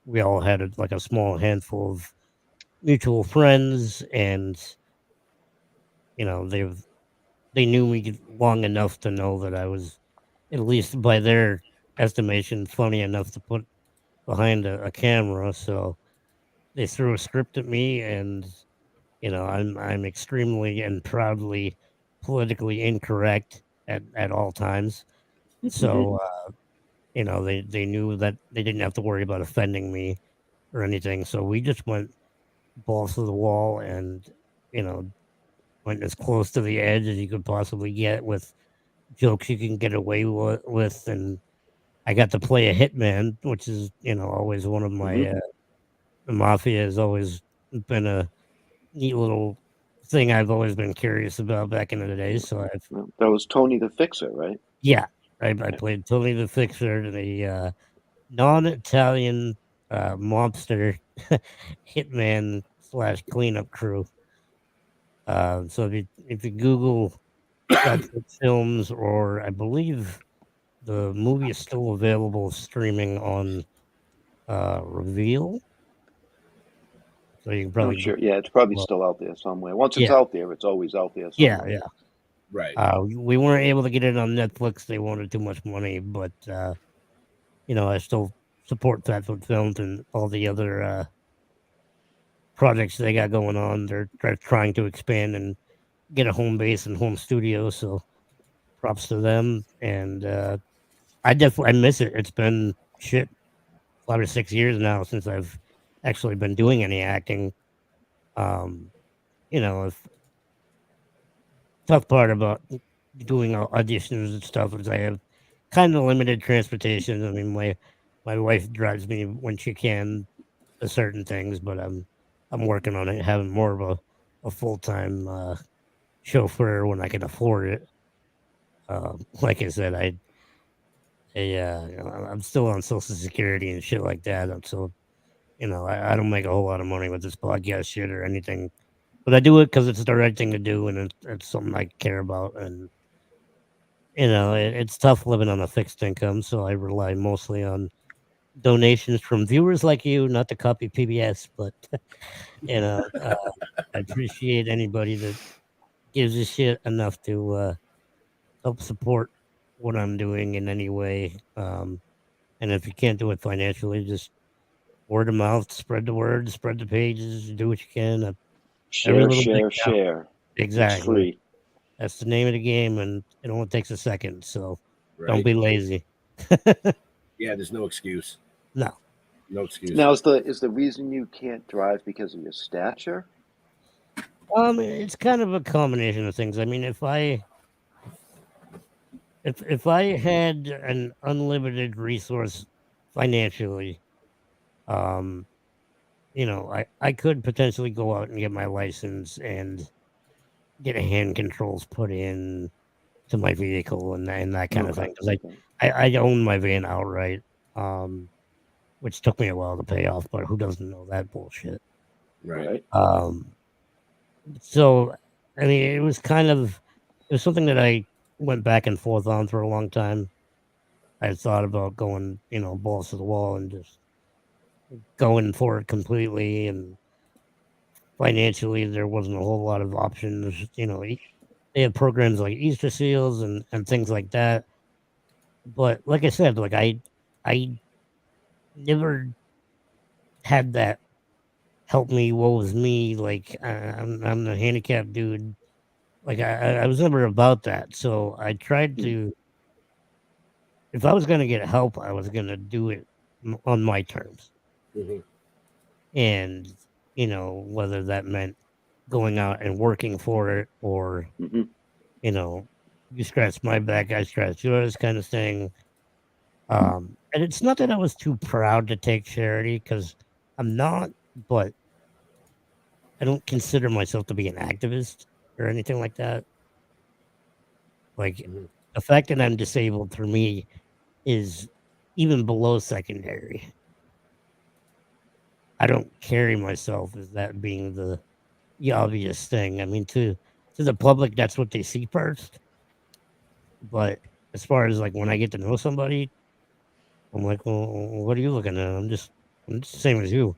F: we all had like a small handful of mutual friends, and they knew me long enough to know that I was, at least by their estimation, funny enough to put behind a camera. So they threw a script at me, and I'm extremely and proudly politically incorrect at all times. So they knew that they didn't have to worry about offending me or anything. So we just went balls to the wall, and went as close to the edge as you could possibly get with jokes you can get away with. And I got to play a hitman, which is always one of my the mafia has always been a neat little thing I've always been curious about back in the day. So
E: That was Tony the Fixer, right?
F: I played Tony the Fixer, the non-Italian mobster hitman / cleanup crew. So if you Google Fatfoot Films, or I believe The movie is still available streaming on Reveal. So you can probably
E: sure.
F: go.
E: Yeah, it's probably
F: Well,
E: still out there somewhere. Once it's
F: yeah,
E: out there, it's always out there
F: yeah,
E: somewhere.
F: yeah.
C: Right.
F: We weren't able to get it on Netflix. They wanted too much money, but I still support Fat Foot Films and all the other projects they got going on. They're trying to expand and get a home base and home studio. So props to them. And I miss it. It's been 5 or 6 years now since I've actually been doing any acting. If tough part about doing auditions and stuff is I have kind of limited transportation. I mean, my wife drives me when she can to certain things, but I'm working on it, having more of a full time chauffeur when I can afford it. Like I said, I'm still on Social Security and shit like that. So I don't make a whole lot of money with this podcast shit or anything, but I do it because it's the right thing to do and it's something I care about. And it's tough living on a fixed income, so I rely mostly on donations from viewers like you, not to copy PBS, but I appreciate anybody that gives a shit enough to help support what I'm doing in any way. And if you can't do it financially, just word of mouth, spread the word, spread the pages, do what you can. Every
E: Share,
F: little bit
E: share,
F: counts.
E: share. It's
F: Exactly.
E: free.
F: That's the name of the game, and it only takes a second. So don't
C: Right.
F: be lazy.
C: Yeah, there's no excuse.
F: No.
C: No excuse.
E: Now, is the reason you can't drive because of your stature?
F: It's kind of a combination of things. I mean, if I had an unlimited resource financially, um, I could potentially go out and get my license and get hand controls put in to my vehicle and that kind of
E: Okay.
F: thing. Because I own my van outright, which took me a while to pay off. But who doesn't know that bullshit?
C: Right.
F: So I mean, it was something that I went back and forth on for a long time. I thought about going, balls to the wall and just going for it completely. And financially, there wasn't a whole lot of options. They have programs like Easter Seals and things like that. But like I said, like I never had that help me, woe is me. Like I'm the handicapped dude. Like I was never about that. So I tried to. If I was going to get help, I was going to do it on my terms.
C: Mhm.
F: And whether that meant going out and working for it or
E: Mm-hmm.
F: you scratch my back, I scratch yours kind of thing. And it's not that I was too proud to take charity because I'm not, but I don't consider myself to be an activist or anything like that. Like
C: Mhm.
F: the fact that I'm disabled for me is even below secondary. I don't carry myself as that being the obvious thing. I mean, to the public, that's what they see first. But as far as like when I get to know somebody, I'm like, well, what are you looking at? I'm just the same as you.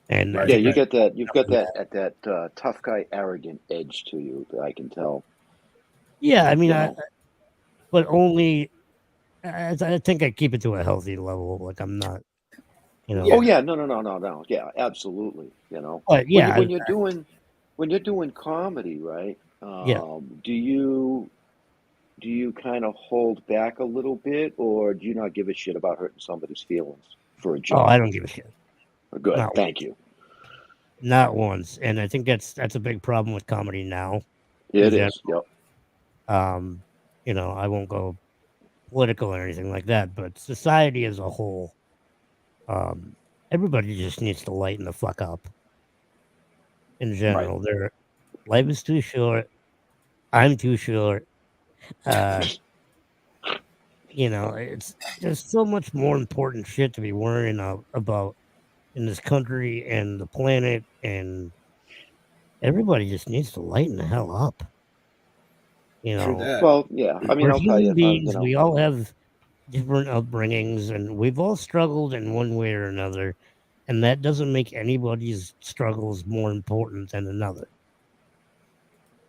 F: And I
C: Right.
E: Yeah,
F: think
E: you
F: I
E: get that. You've got
F: that.
E: that tough guy, arrogant edge to you that I can tell.
F: Yeah, I mean,
E: You know.
F: but only I think I keep it to a healthy level. Like I'm not,
E: Oh
C: Yeah.
E: yeah, no. Yeah, absolutely.
F: But
E: When you
F: yeah,
E: when you're doing comedy, right?
F: yeah.
E: Do you kind of hold back a little bit, or do you not give a shit about hurting somebody's feelings for a
F: Oh, I
E: joke?
F: don't give a shit.
E: Good,
F: Not
E: thank you.
F: not once. And I think that's a big problem with comedy now
E: Yeah,
F: in
E: it
F: general.
E: is. Yep.
F: Um, I won't go political or anything like that, but society as a whole, um, everybody just needs to lighten the fuck up in
C: Right.
F: general. Their life is too short. I'm too short. Uh, it's there's so much more important shit to be worrying about in this country and the planet, and everybody just needs to lighten the hell up. You
C: True
F: know,
C: that.
E: Well, yeah. I mean,
F: we're
E: I'll tell
F: human
E: you,
F: beings. We all have different upbringings, and we've all struggled in one way or another. And that doesn't make anybody's struggles more important than another.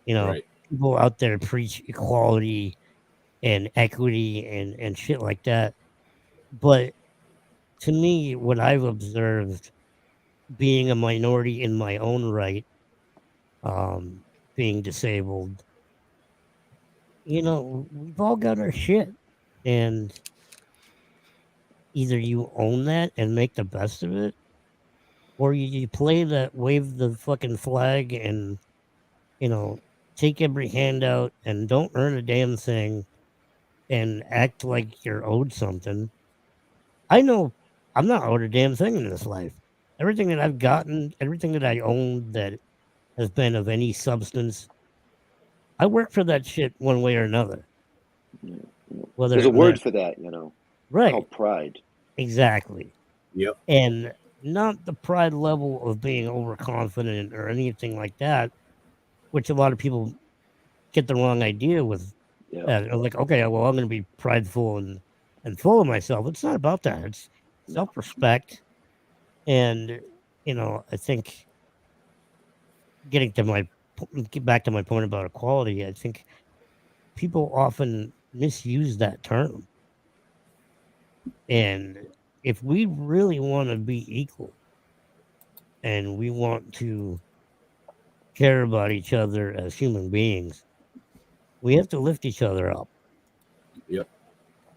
F: You know,
C: Right.
F: people out there preach equality and equity and shit like that. But to me, what I've observed being a minority in my own right, being disabled, we've all got our shit. And either you own that and make the best of it, or you play that, wave the fucking flag and, you know, take every handout and don't earn a damn thing and act like you're owed something. I know I'm not owed a damn thing in this life. Everything that I've gotten, everything that I own that has been of any substance, I work for that shit one way or another. Whether
E: there's a
F: it
E: word
F: meant
E: for that,
F: right,
E: called pride.
F: exactly,
C: Yep.
F: and not the pride level of being overconfident or anything like that, which a lot of people get the wrong idea with.
E: Yeah.
F: Like, okay, well, I'm going to be prideful and full of myself. It's not about that. It's
E: No.
F: self-respect, and I think getting to get back to my point about equality, I think people often misuse that term. And if we really want to be equal and we want to care about each other as human beings, we have to lift each other up.
C: Yep.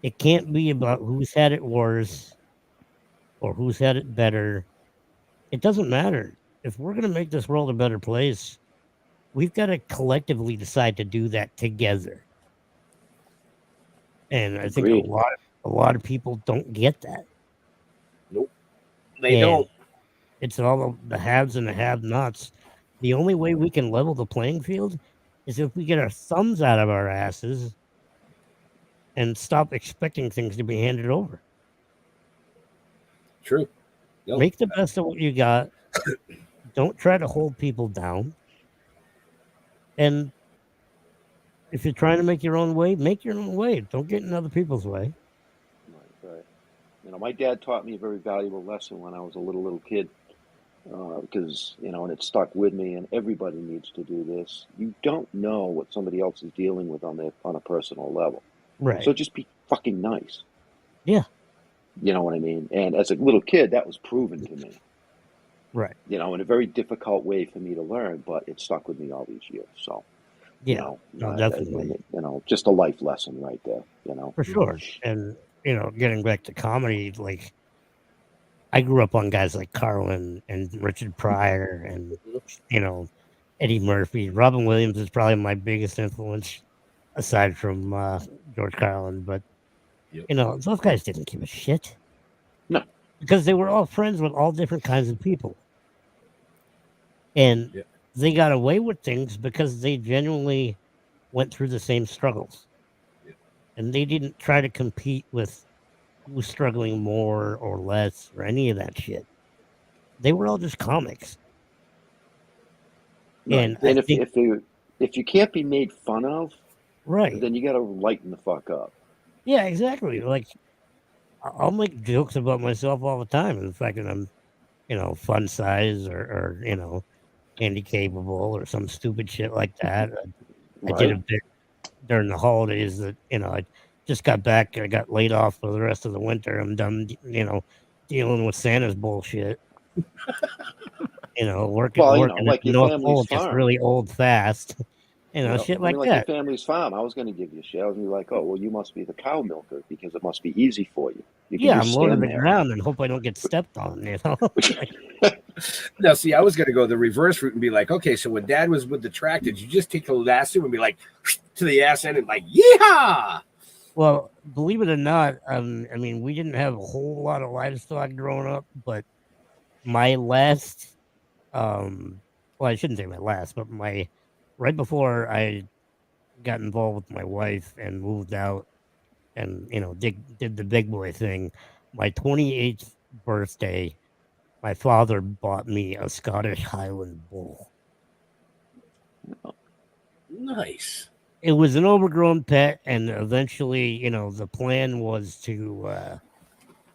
F: It can't be about who's had it worse or who's had it better. It doesn't matter. If we're going to make this world a better place, we've got to collectively decide to do that together. And I think
E: Agreed.
F: a lot of people don't get that.
C: Nope. They
F: And
C: don't.
F: it's all the haves and the have-nots. The only way we can level the playing field is if we get our thumbs out of our asses and stop expecting things to be handed over.
C: True. Nope.
F: Make the best of what you got. Don't try to hold people down. And if you're trying to make your own way, make your own way. Don't get in other people's way.
E: Right. My dad taught me a very valuable lesson when I was a little kid, because and it stuck with me. And everybody needs to do this. You don't know what somebody else is dealing with on a personal level,
F: Right.
E: so just be fucking nice.
F: Yeah.
E: You know what I mean? And as a little kid, that was proven to me.
F: Right.
E: In a very difficult way for me to learn, but it stuck with me all these years. So,
F: Yeah. No, definitely.
E: Just a life lesson right there.
F: For sure. And getting back to comedy, like I grew up on guys like Carlin and Richard Pryor and Eddie Murphy. Robin Williams is probably my biggest influence aside from George Carlin, but those guys didn't give a shit.
E: No.
F: Because they were all friends with all different kinds of people. And they got away with things because they genuinely went through the same struggles. Yeah. And they didn't try to compete with who was struggling more or less or any of that shit. They were all just comics.
E: Right. And if you can't be made fun of,
F: right,
E: then you got to lighten the fuck up.
F: Yeah, exactly. Like I'll make jokes about myself all the time, and the fact that I'm, fun size or handy capable or some stupid shit like that. I did a bit during the holidays that I just got back. I got laid off for the rest of the winter. I'm done, dealing with Santa's bullshit. Working
E: like
F: at
E: your
F: North
E: family's
F: Pole,
E: farm.
F: just really old fast. Shit like
E: like
F: that.
E: your family's farm. I was going to give you shit. I was going to be like, oh, well, you must be the cow milker because it must be easy for you.
F: I'm low to the ground and hope I don't get stepped on,
C: Now, see, I was going to go the reverse route and be like, okay, so when Dad was with the tractor, did you just take the lasso and be like to the ass end and like, yeehaw?
F: Well, believe it or not, we didn't have a whole lot of livestock growing up, but my last, well, I shouldn't say my last, but right before I got involved with my wife and moved out and, did the big boy thing, my 28th birthday, my father bought me a Scottish Highland bull.
C: Nice.
F: it was an overgrown pet, and eventually, the plan was to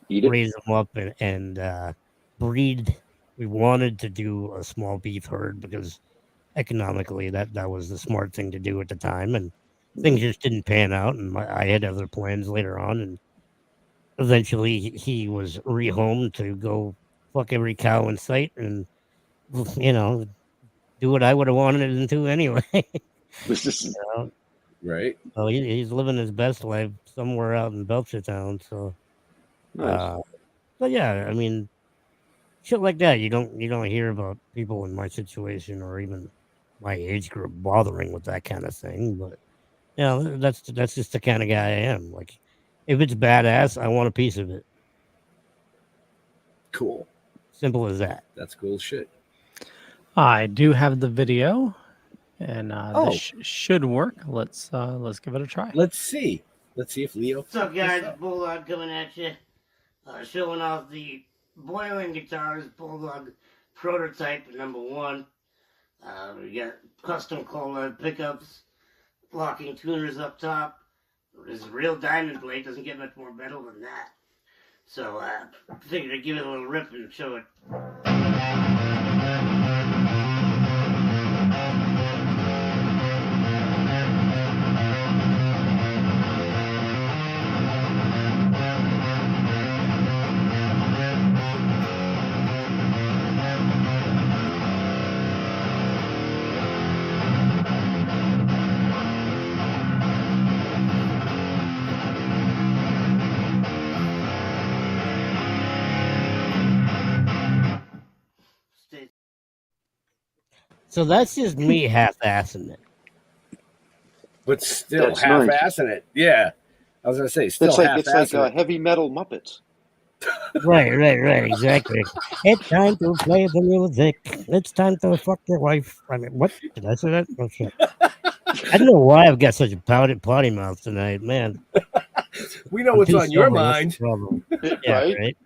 E: Eat it.
F: raise them up and breed. We wanted to do a small beef herd because economically that was the smart thing to do at the time, and things just didn't pan out, and I had other plans later on, and eventually he was rehomed to go fuck every cow in sight and do what I would have wanted him to anyway.
E: This is
C: Right.
F: So he's living his best life somewhere out in Belchertown. So,
E: nice.
F: but yeah, I mean, shit like that you don't hear about people in my situation or even my age group bothering with that kind of thing. But that's just the kind of guy I am. Like, if it's badass, I want a piece of it.
C: Cool.
F: Simple as that.
C: That's cool shit.
D: I do have the video, and
C: Oh.
D: this should work. Let's give it a try.
C: Let's see if Leo.
F: What's up, guys? Bulldog coming at you, showing off the Boiling Guitars Bulldog prototype #1. We got custom cold pickups, locking tuners up top. This is a real diamond blade, doesn't get much more metal than that. So I figured I'd give it a little rip and show it. So that's just me half-assing it.
C: But still
E: That's
C: half-assing it. Yeah. I was gonna say still
E: It's like
C: half-assing it.
E: heavy metal Muppets.
F: Right, exactly. It's time to play the music. It's time to fuck your wife. I mean, what? Did I say that? Oh, shit. I don't know why I've got such a potty mouth tonight, man.
C: We know
F: I'm
C: what's
F: too
C: on your
F: sober, that's
C: mind.
F: the problem. Yeah,
E: Right?
F: right?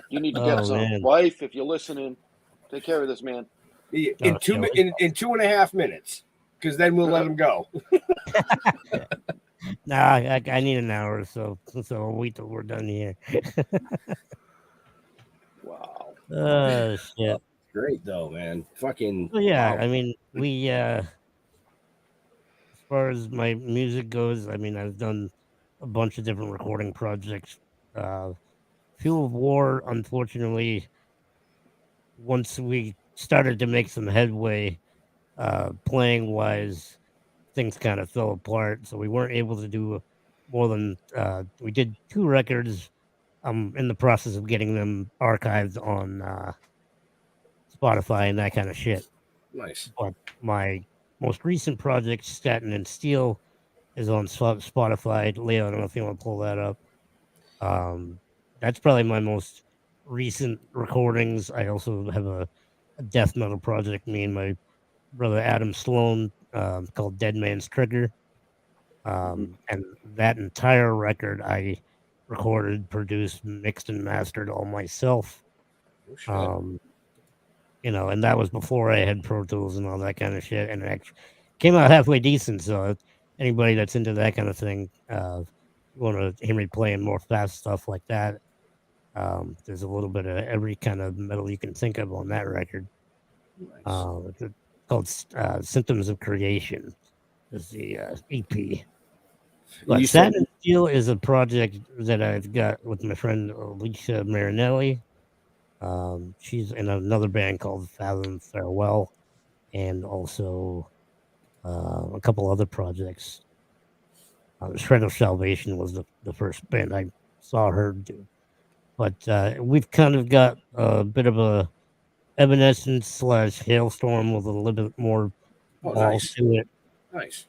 E: You need to get
F: Oh,
E: some.
F: man.
E: Wife, if you're listening, take care of this man.
C: In
F: Oh,
C: two
F: no.
C: in 2.5 minutes, because then we'll let him go.
F: Nah, I need an hour or so I'll wait till we're done here.
E: Wow.
F: Oh, shit.
C: Great though, man. Fucking.
F: Well, yeah,
C: wow.
F: I mean, we, as far as my music goes, I mean, I've done a bunch of different recording projects. Fuel of War, unfortunately, once we started to make some headway, playing wise, things kind of fell apart. So we weren't able to do more than, we did 2 records. I'm in the process of getting them archived on Spotify and that kind of shit.
C: Nice.
F: But my most recent project, Satin Steel, is on Spotify. Leo, I don't know if you want to pull that up. That's probably my most recent recordings. I also have a death metal project, me and my brother Adam Sloan, called Dead Mans Trigger. And that entire record I recorded, produced, mixed, and mastered all myself.
C: Oh, shit.
F: And that was before I had Pro Tools and all that kind of shit. And it actually came out halfway decent. So anybody that's into that kind of thing, want to hear me playing more fast stuff like that, there's a little bit of every kind of metal you can think of on that record.
C: Nice.
F: It's called Symptoms of Creation is the EP. But
C: You said-
F: Satin Steel is a project that I've got with my friend Alicia Marinelli. She's in another band called Fathom Farewell, and also a couple other projects. Shred of Salvation was the first band I saw her do. But we've kind of got a bit of a Evanescence / Hailstorm with a little bit more balls
C: nice.
F: to it.
C: Nice.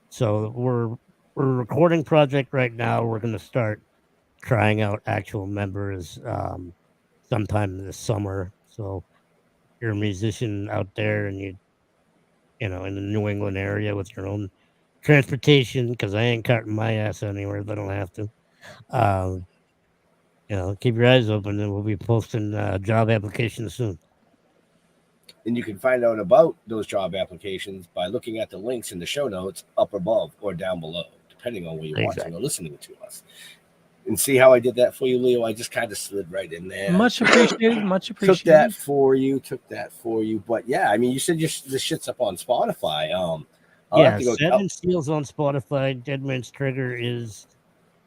F: So we're a recording project right now. We're going to start trying out actual members sometime this summer. So if you're a musician out there and you in the New England area with your own transportation, because I ain't carting my ass anywhere if I don't have to. Keep your eyes open, and we'll be posting job applications soon.
C: And you can find out about those job applications by looking at the links in the show notes up above or down below, depending on where you're watching or listening to us. And see how I did that for you, Leo? I just kind of slid right in there.
D: Much appreciated. Much appreciated.
C: Took that for you. But yeah, I mean, you said the shit's up on Spotify.
F: Satin Steel's on Spotify. Dead Mans Trigger is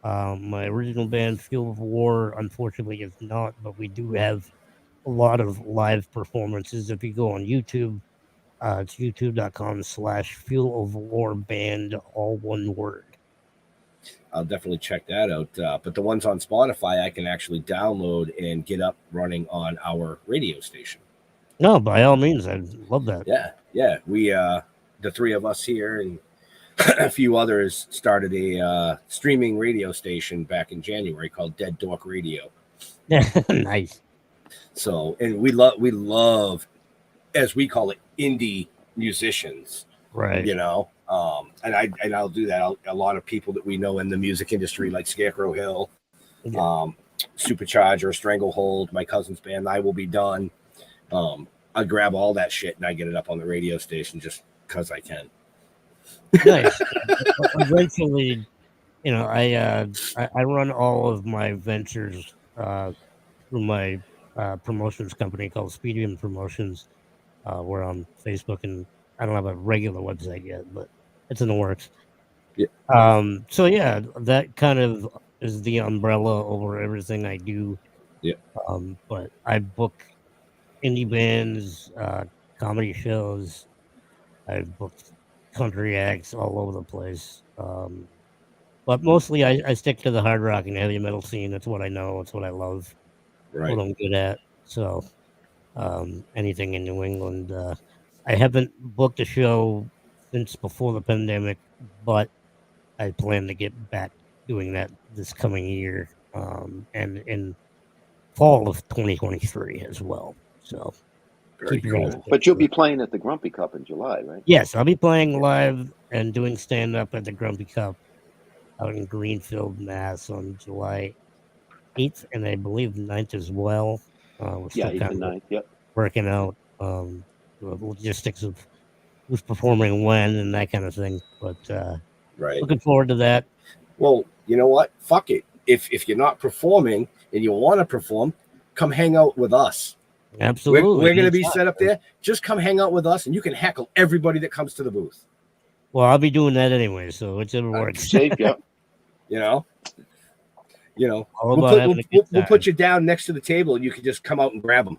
F: my original band. Fuel of War, unfortunately, is not, but we do have a lot of live performances. If you go on YouTube, it's youtube.com/Fuel of War Band, all one word.
C: I'll definitely check that out. But the ones on Spotify, I can actually download and get up running on our radio station.
F: No, by all means, I love that.
C: Yeah. We, the three of us here and a few others, started a streaming radio station back in January called Dead Dork Radio.
F: Nice.
C: So, and we love, as we call it, indie musicians,
F: right?
C: You know, and I'll do that. A lot of people that we know in the music industry, like Scarecrow Hill, Supercharger, Stranglehold, my cousin's band, I Will Be Done. I grab all that shit and I get it up on the radio station just because I can.
F: Nice. Eventually, you know, I run all of my ventures through my promotions company called Speedium Promotions. We're on Facebook, and I don't have a regular website yet, but it's in the works.
C: Yeah.
F: So yeah, that kind of is the umbrella over everything I do.
C: Yeah.
F: But I book indie bands, comedy shows. I've booked country acts all over the place. But mostly I stick to the hard rock and heavy metal scene. That's what I know. It's what I love.
C: Right.
F: What I'm good at. So anything in New England. I haven't booked a show since before the pandemic, but I plan to get back doing that this coming year, and in fall of 2023 as well. So
C: Very cool.
E: But you'll be playing at the Grumpy Cup in July, right?
F: Yes, I'll be playing live and doing stand-up at the Grumpy Cup out in Greenfield, Mass on July 8th, and I believe 9th as well. We're still
E: 8th and 9th, yep.
F: Working out the logistics of who's performing when and that kind of thing. But
C: right.
F: Looking forward to that.
C: Well, you know what? Fuck it. If you're not performing and you want to perform, come hang out with us.
F: Absolutely.
C: We're going to be set up there. Just come hang out with us, and you can heckle everybody that comes to the booth.
F: Well, I'll be doing that anyway, so whichever works.
E: Safe, yeah.
C: You know, we'll put you down next to the table, and you can just come out and grab them.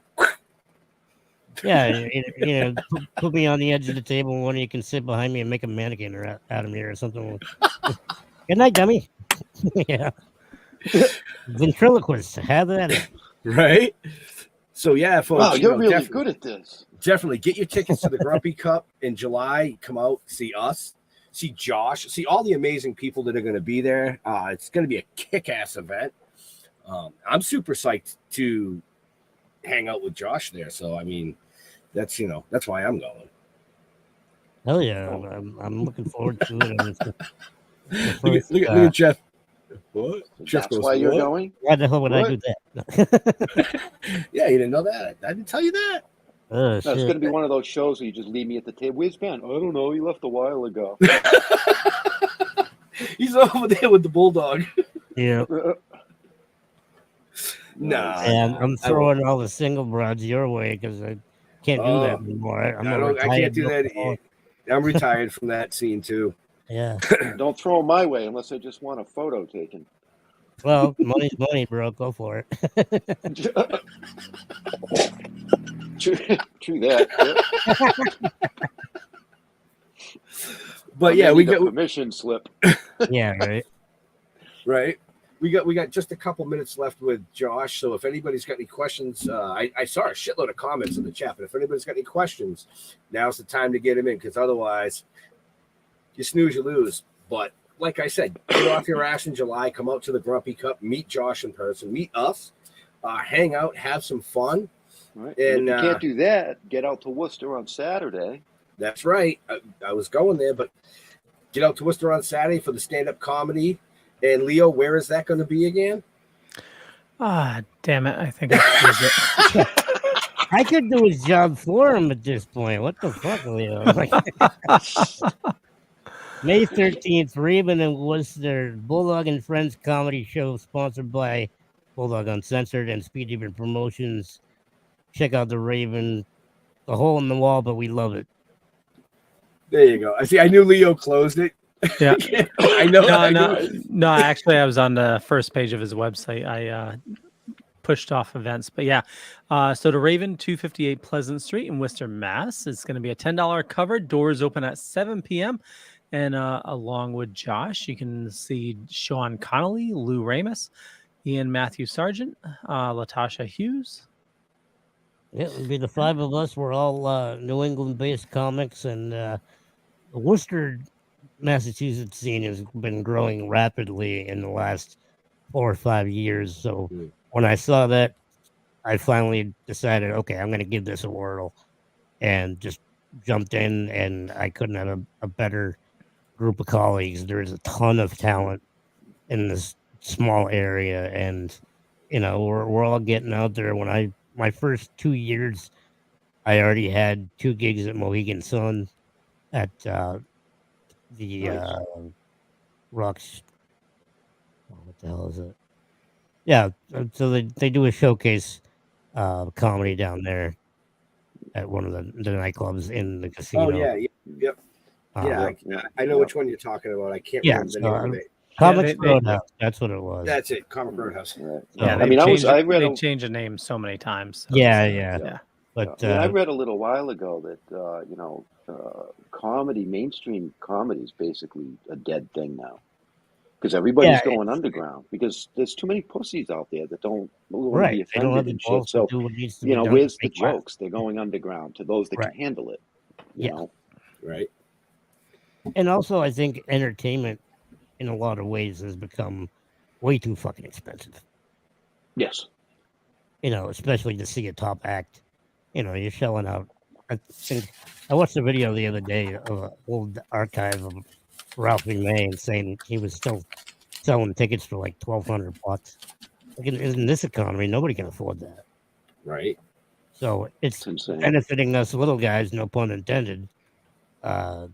F: Yeah, put me on the edge of the table, and one of you can sit behind me and make a mannequin out of me or something. Good night, dummy. Yeah. Ventriloquist, have at it.
C: Right? So, yeah, folks.
E: Wow, you're really good at this.
C: Definitely. Get your tickets to the Grumpy Cup in July. Come out, see us, see Josh, see all the amazing people that are going to be there. It's going to be a kick-ass event. I'm super psyched to hang out with Josh there. So, I mean, that's why I'm going.
F: Hell yeah. I'm looking forward to it.
C: Look at Jeff. What?
E: That's why you're going?
F: Why the hell would I do that?
C: Yeah, you didn't know that. I didn't tell you that.
F: Oh,
E: it's going to be one of those shows where you just leave me at the table. Where's Ben? I don't know. He left a while ago.
C: He's over there with the Bulldog.
F: Yeah.
C: Nah.
F: And I'm throwing all the single broads your way because I can't do that anymore.
C: I can't do that. I'm retired from that scene too.
F: Yeah.
E: Don't throw them my way unless I just want a photo taken.
F: Well, money's money, bro. Go for it.
E: True that.
C: But yeah, we got
E: permission slip.
F: Yeah, right.
C: Right. We got just a couple minutes left with Josh. So if anybody's got any questions, I saw a shitload of comments in the chat. But if anybody's got any questions, now's the time to get them in, because otherwise, you snooze, you lose. But like I said, get off your ass in July. Come out to the Grumpy Cup. Meet Josh in person. Meet us. Hang out. Have some fun.
E: Right.
C: And
E: if you can't do that, get out to Worcester on Saturday.
C: That's right. I was going there, but get out to Worcester on Saturday for the stand-up comedy. And Leo, where is that going to be again?
D: Damn it. I think I
F: I could do his job for him at this point. What the fuck, Leo? Like, May 13th, Raven and Worcester, Bulldog and Friends comedy show sponsored by Bulldog Uncensored and Speed Demon Promotions. Check out the Raven, the hole in the wall, but we love it.
C: There you go. I see. I knew Leo closed it.
D: Yeah.
C: I know.
D: No. Actually, I was on the first page of his website. I pushed off events, but yeah. So the Raven, 258 Pleasant Street in Worcester, Mass. It's going to be a $10 cover. Doors open at 7 p.m. And along with Josh, you can see Sean Connolly, Lou Ramus, Ian Matthew Sargent, Latasha Hughes.
F: Yeah, it'll be the five of us. We're all New England-based comics, and the Worcester, Massachusetts scene has been growing rapidly in the last 4 or 5 years. So when I saw that, I finally decided, okay, I'm going to give this a whirl, and just jumped in, and I couldn't have a better group of colleagues. There's a ton of talent in this small area, and we're all getting out there. When my first 2 years, I already had 2 gigs at Mohegan Sun at the Rocks. What the hell is it? Yeah, so they do a showcase comedy down there at one of the nightclubs in the casino.
C: Oh yeah, yep. I know which one you're talking about. I can't remember the name of it.
F: Comics Roadhouse. That's what it was.
C: That's it. Comic Roadhouse.
E: Right.
D: Yeah, they changed the name so many times. So
F: yeah. But
E: I read a little while ago that comedy, mainstream comedy, is basically a dead thing now, because everybody's going underground because there's too many pussies out there that don't want to be offended and shit. So where's the jokes? They're going underground to those that can handle it. You know?
C: Right.
F: And also, I think entertainment, in a lot of ways, has become way too fucking expensive.
E: Yes.
F: Especially to see a top act. You're shelling out. I watched a video the other day of an old archive of Ralphie May saying he was still selling tickets for like $1,200. Like in this economy, nobody can afford that.
C: Right.
F: So it's benefiting us little guys, no pun intended, to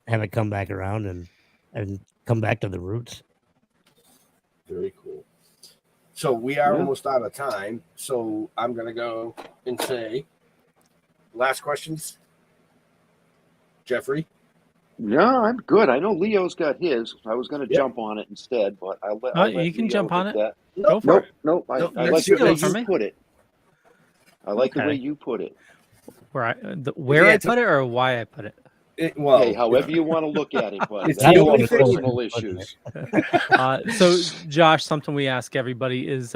F: have it come back around and come back to the roots.
C: Very cool. So we are almost out of time. So I'm going to go and say last questions. Jeffrey?
E: Yeah, I'm good. I know Leo's got his. I was going to jump on it instead, but I'll let
D: you can
E: Leo
D: jump on it.
E: That.
D: Go for it.
E: Nope. I like the way you put it. I like the way you put it.
D: Where I put it or why I put it?
E: Hey, however you want to look at it, but that's all personal issues.
D: So, Josh, something we ask everybody is,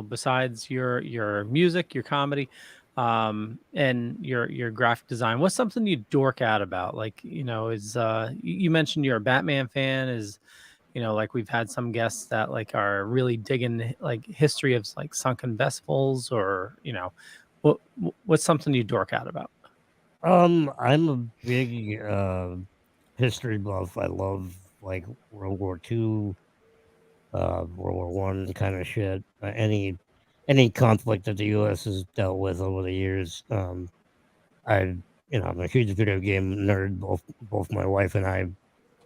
D: besides your music, your comedy, and your graphic design, what's something you dork out about? Like, is you mentioned you're a Batman fan. Is like we've had some guests that like are really digging like history of like sunken vessels, or what's something you dork out about?
F: I'm a big history buff. I love like World War II, World War One kind of shit. Any conflict that the U.S. has dealt with over the years. I'm a huge video game nerd. Both my wife and I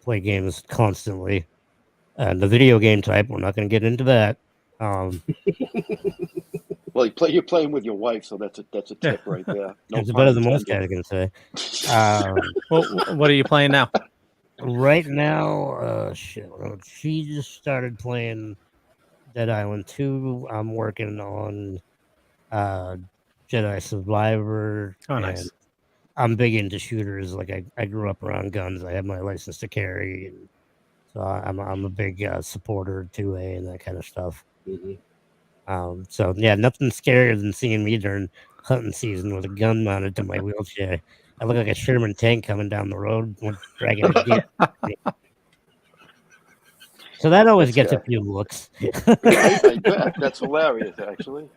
F: play games constantly. The video game type, we're not going to get into that.
E: Well, you're playing with your wife, so that's a tip right there. No
F: it's better than most guys can say.
D: What are you playing now?
F: Right now, she just started playing Dead Island 2. I'm working on Jedi Survivor.
D: Oh, nice.
F: I'm big into shooters. Like I grew up around guns. I have my license to carry, and so I'm a big supporter of 2A and that kind of stuff.
C: Mm-hmm.
F: So yeah, nothing scarier than seeing me during hunting season with a gun mounted to my wheelchair. I look like a Sherman tank coming down the road, dragging a deer. So that always gets a few looks.
E: I bet. That's hilarious, actually.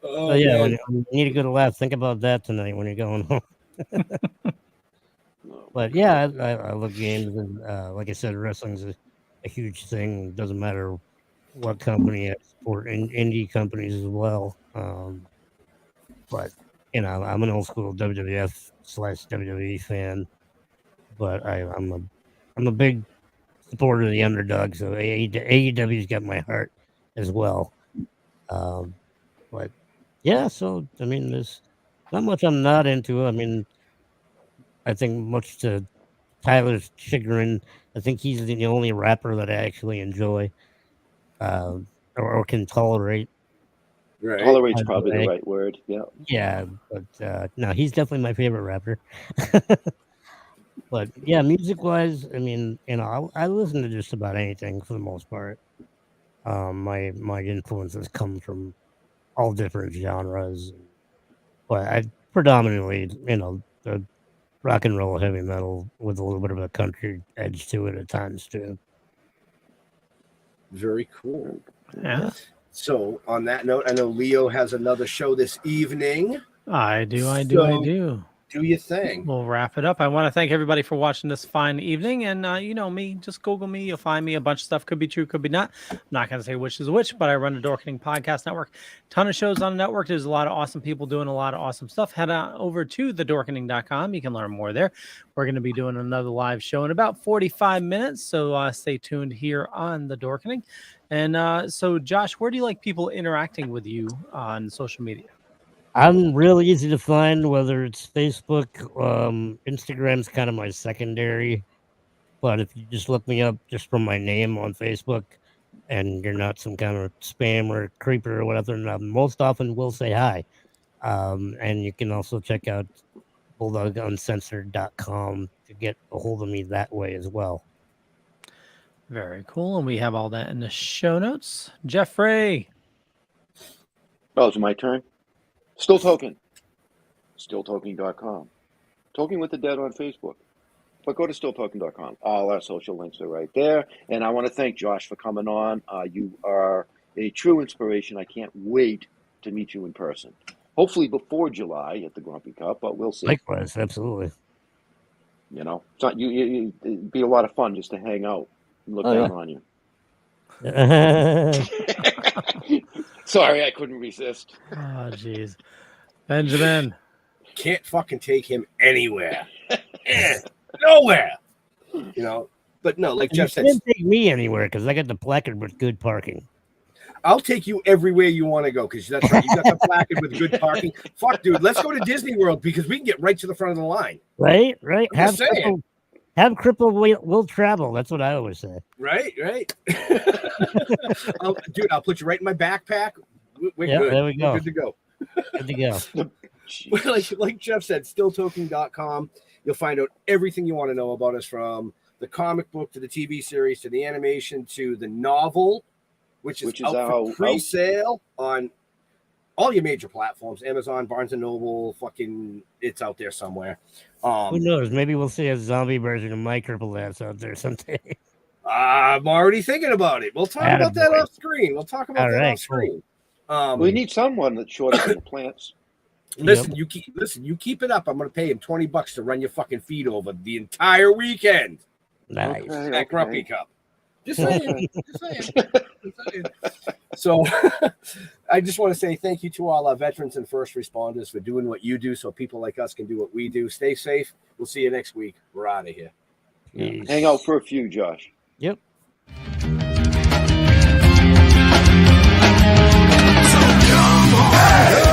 F: So yeah, when you need a good laugh, think about that tonight when you're going home. But yeah, I love games, and like I said, wrestling's a huge thing. It doesn't matter what company I support, indie companies as well. but I'm an old school WWF/WWE fan. But I'm a big supporter of the underdog, so AEW's got my heart as well. But yeah, so I mean, there's not much I'm not into. I mean, I think much to Tyler's chagrin, I think he's the only rapper that I actually enjoy, or can tolerate.
C: Right.
E: Tolerate's probably the right word. Yeah.
F: Yeah, but no, he's definitely my favorite rapper. But yeah, music-wise, I mean, I listen to just about anything for the most part. My influences come from all different genres, but I predominantly, the rock and roll, heavy metal with a little bit of a country edge to it at times too.
C: Very cool.
D: Yeah.
C: So on that note, I know Leo has another show this evening.
D: I do.
C: Do your thing.
D: We'll wrap it up. I want to thank everybody for watching this fine evening. And you know me, just Google me. You'll find me. A bunch of stuff could be true, could be not. I'm not going to say which is which, but I run the Dorkening Podcast Network. Ton of shows on the network. There's a lot of awesome people doing a lot of awesome stuff. Head on over to thedorkening.com. You can learn more there. We're going to be doing another live show in about 45 minutes. So stay tuned here on the Dorkening. And so, Josh, where do you like people interacting with you on social media?
F: I'm really easy to find, whether it's Facebook, Instagram's kind of my secondary. But if you just look me up just from my name on Facebook, and you're not some kind of spam or creeper or whatever, and I most often will say hi. And you can also check out BulldogUncensored.com to get a hold of me that way as well.
D: Very cool. And we have all that in the show notes. Jeffrey.
E: Oh, it's my turn. Still Toking. StillToking.com. Talking with the Dead on Facebook. But go to StillToking.com. All our social links are right there. And I want to thank Josh for coming on. You are a true inspiration. I can't wait to meet you in person. Hopefully before July at the Grumpy Cup, but we'll see.
F: Likewise, absolutely.
E: It's not, it'd be a lot of fun just to hang out and look down on you. Sorry, I couldn't resist.
D: Oh, jeez. Benjamin.
C: Can't fucking take him anywhere. Nowhere. But no, like Jeff said.
F: You can't take me anywhere because I got the placard with good parking.
C: I'll take you everywhere you want to go because that's right. You got the placard with good parking. Fuck, dude. Let's go to Disney World because we can get right to the front of the line.
F: Right. Have cripple will travel. That's what I always say.
C: Right. Dude, I'll put you right in my backpack. We're good.
F: There we go.
C: We're good to go.
F: Good to go.
C: like Jeff said, stilltoking.com. You'll find out everything you want to know about us, from the comic book to the TV series to the animation to the novel, which is out for pre-sale on all your major platforms, Amazon, Barnes & Noble, it's out there somewhere.
F: Who knows? Maybe we'll see a zombie version of my crippled ass out there someday.
C: I'm already thinking about it. We'll talk about that off screen. Off screen.
E: We need someone that's shorter than the plants.
C: Listen, you keep it up. I'm going to pay him $20 to run your fucking feet over the entire weekend.
F: Nice.
C: At Grumpy Cup. Just saying. So I just want to say thank you to all our veterans and first responders for doing what you do so people like us can do what we do. Stay safe. We'll see you next week. We're out of here.
E: Hang out for a few, Josh.
F: Yep.
G: So come on.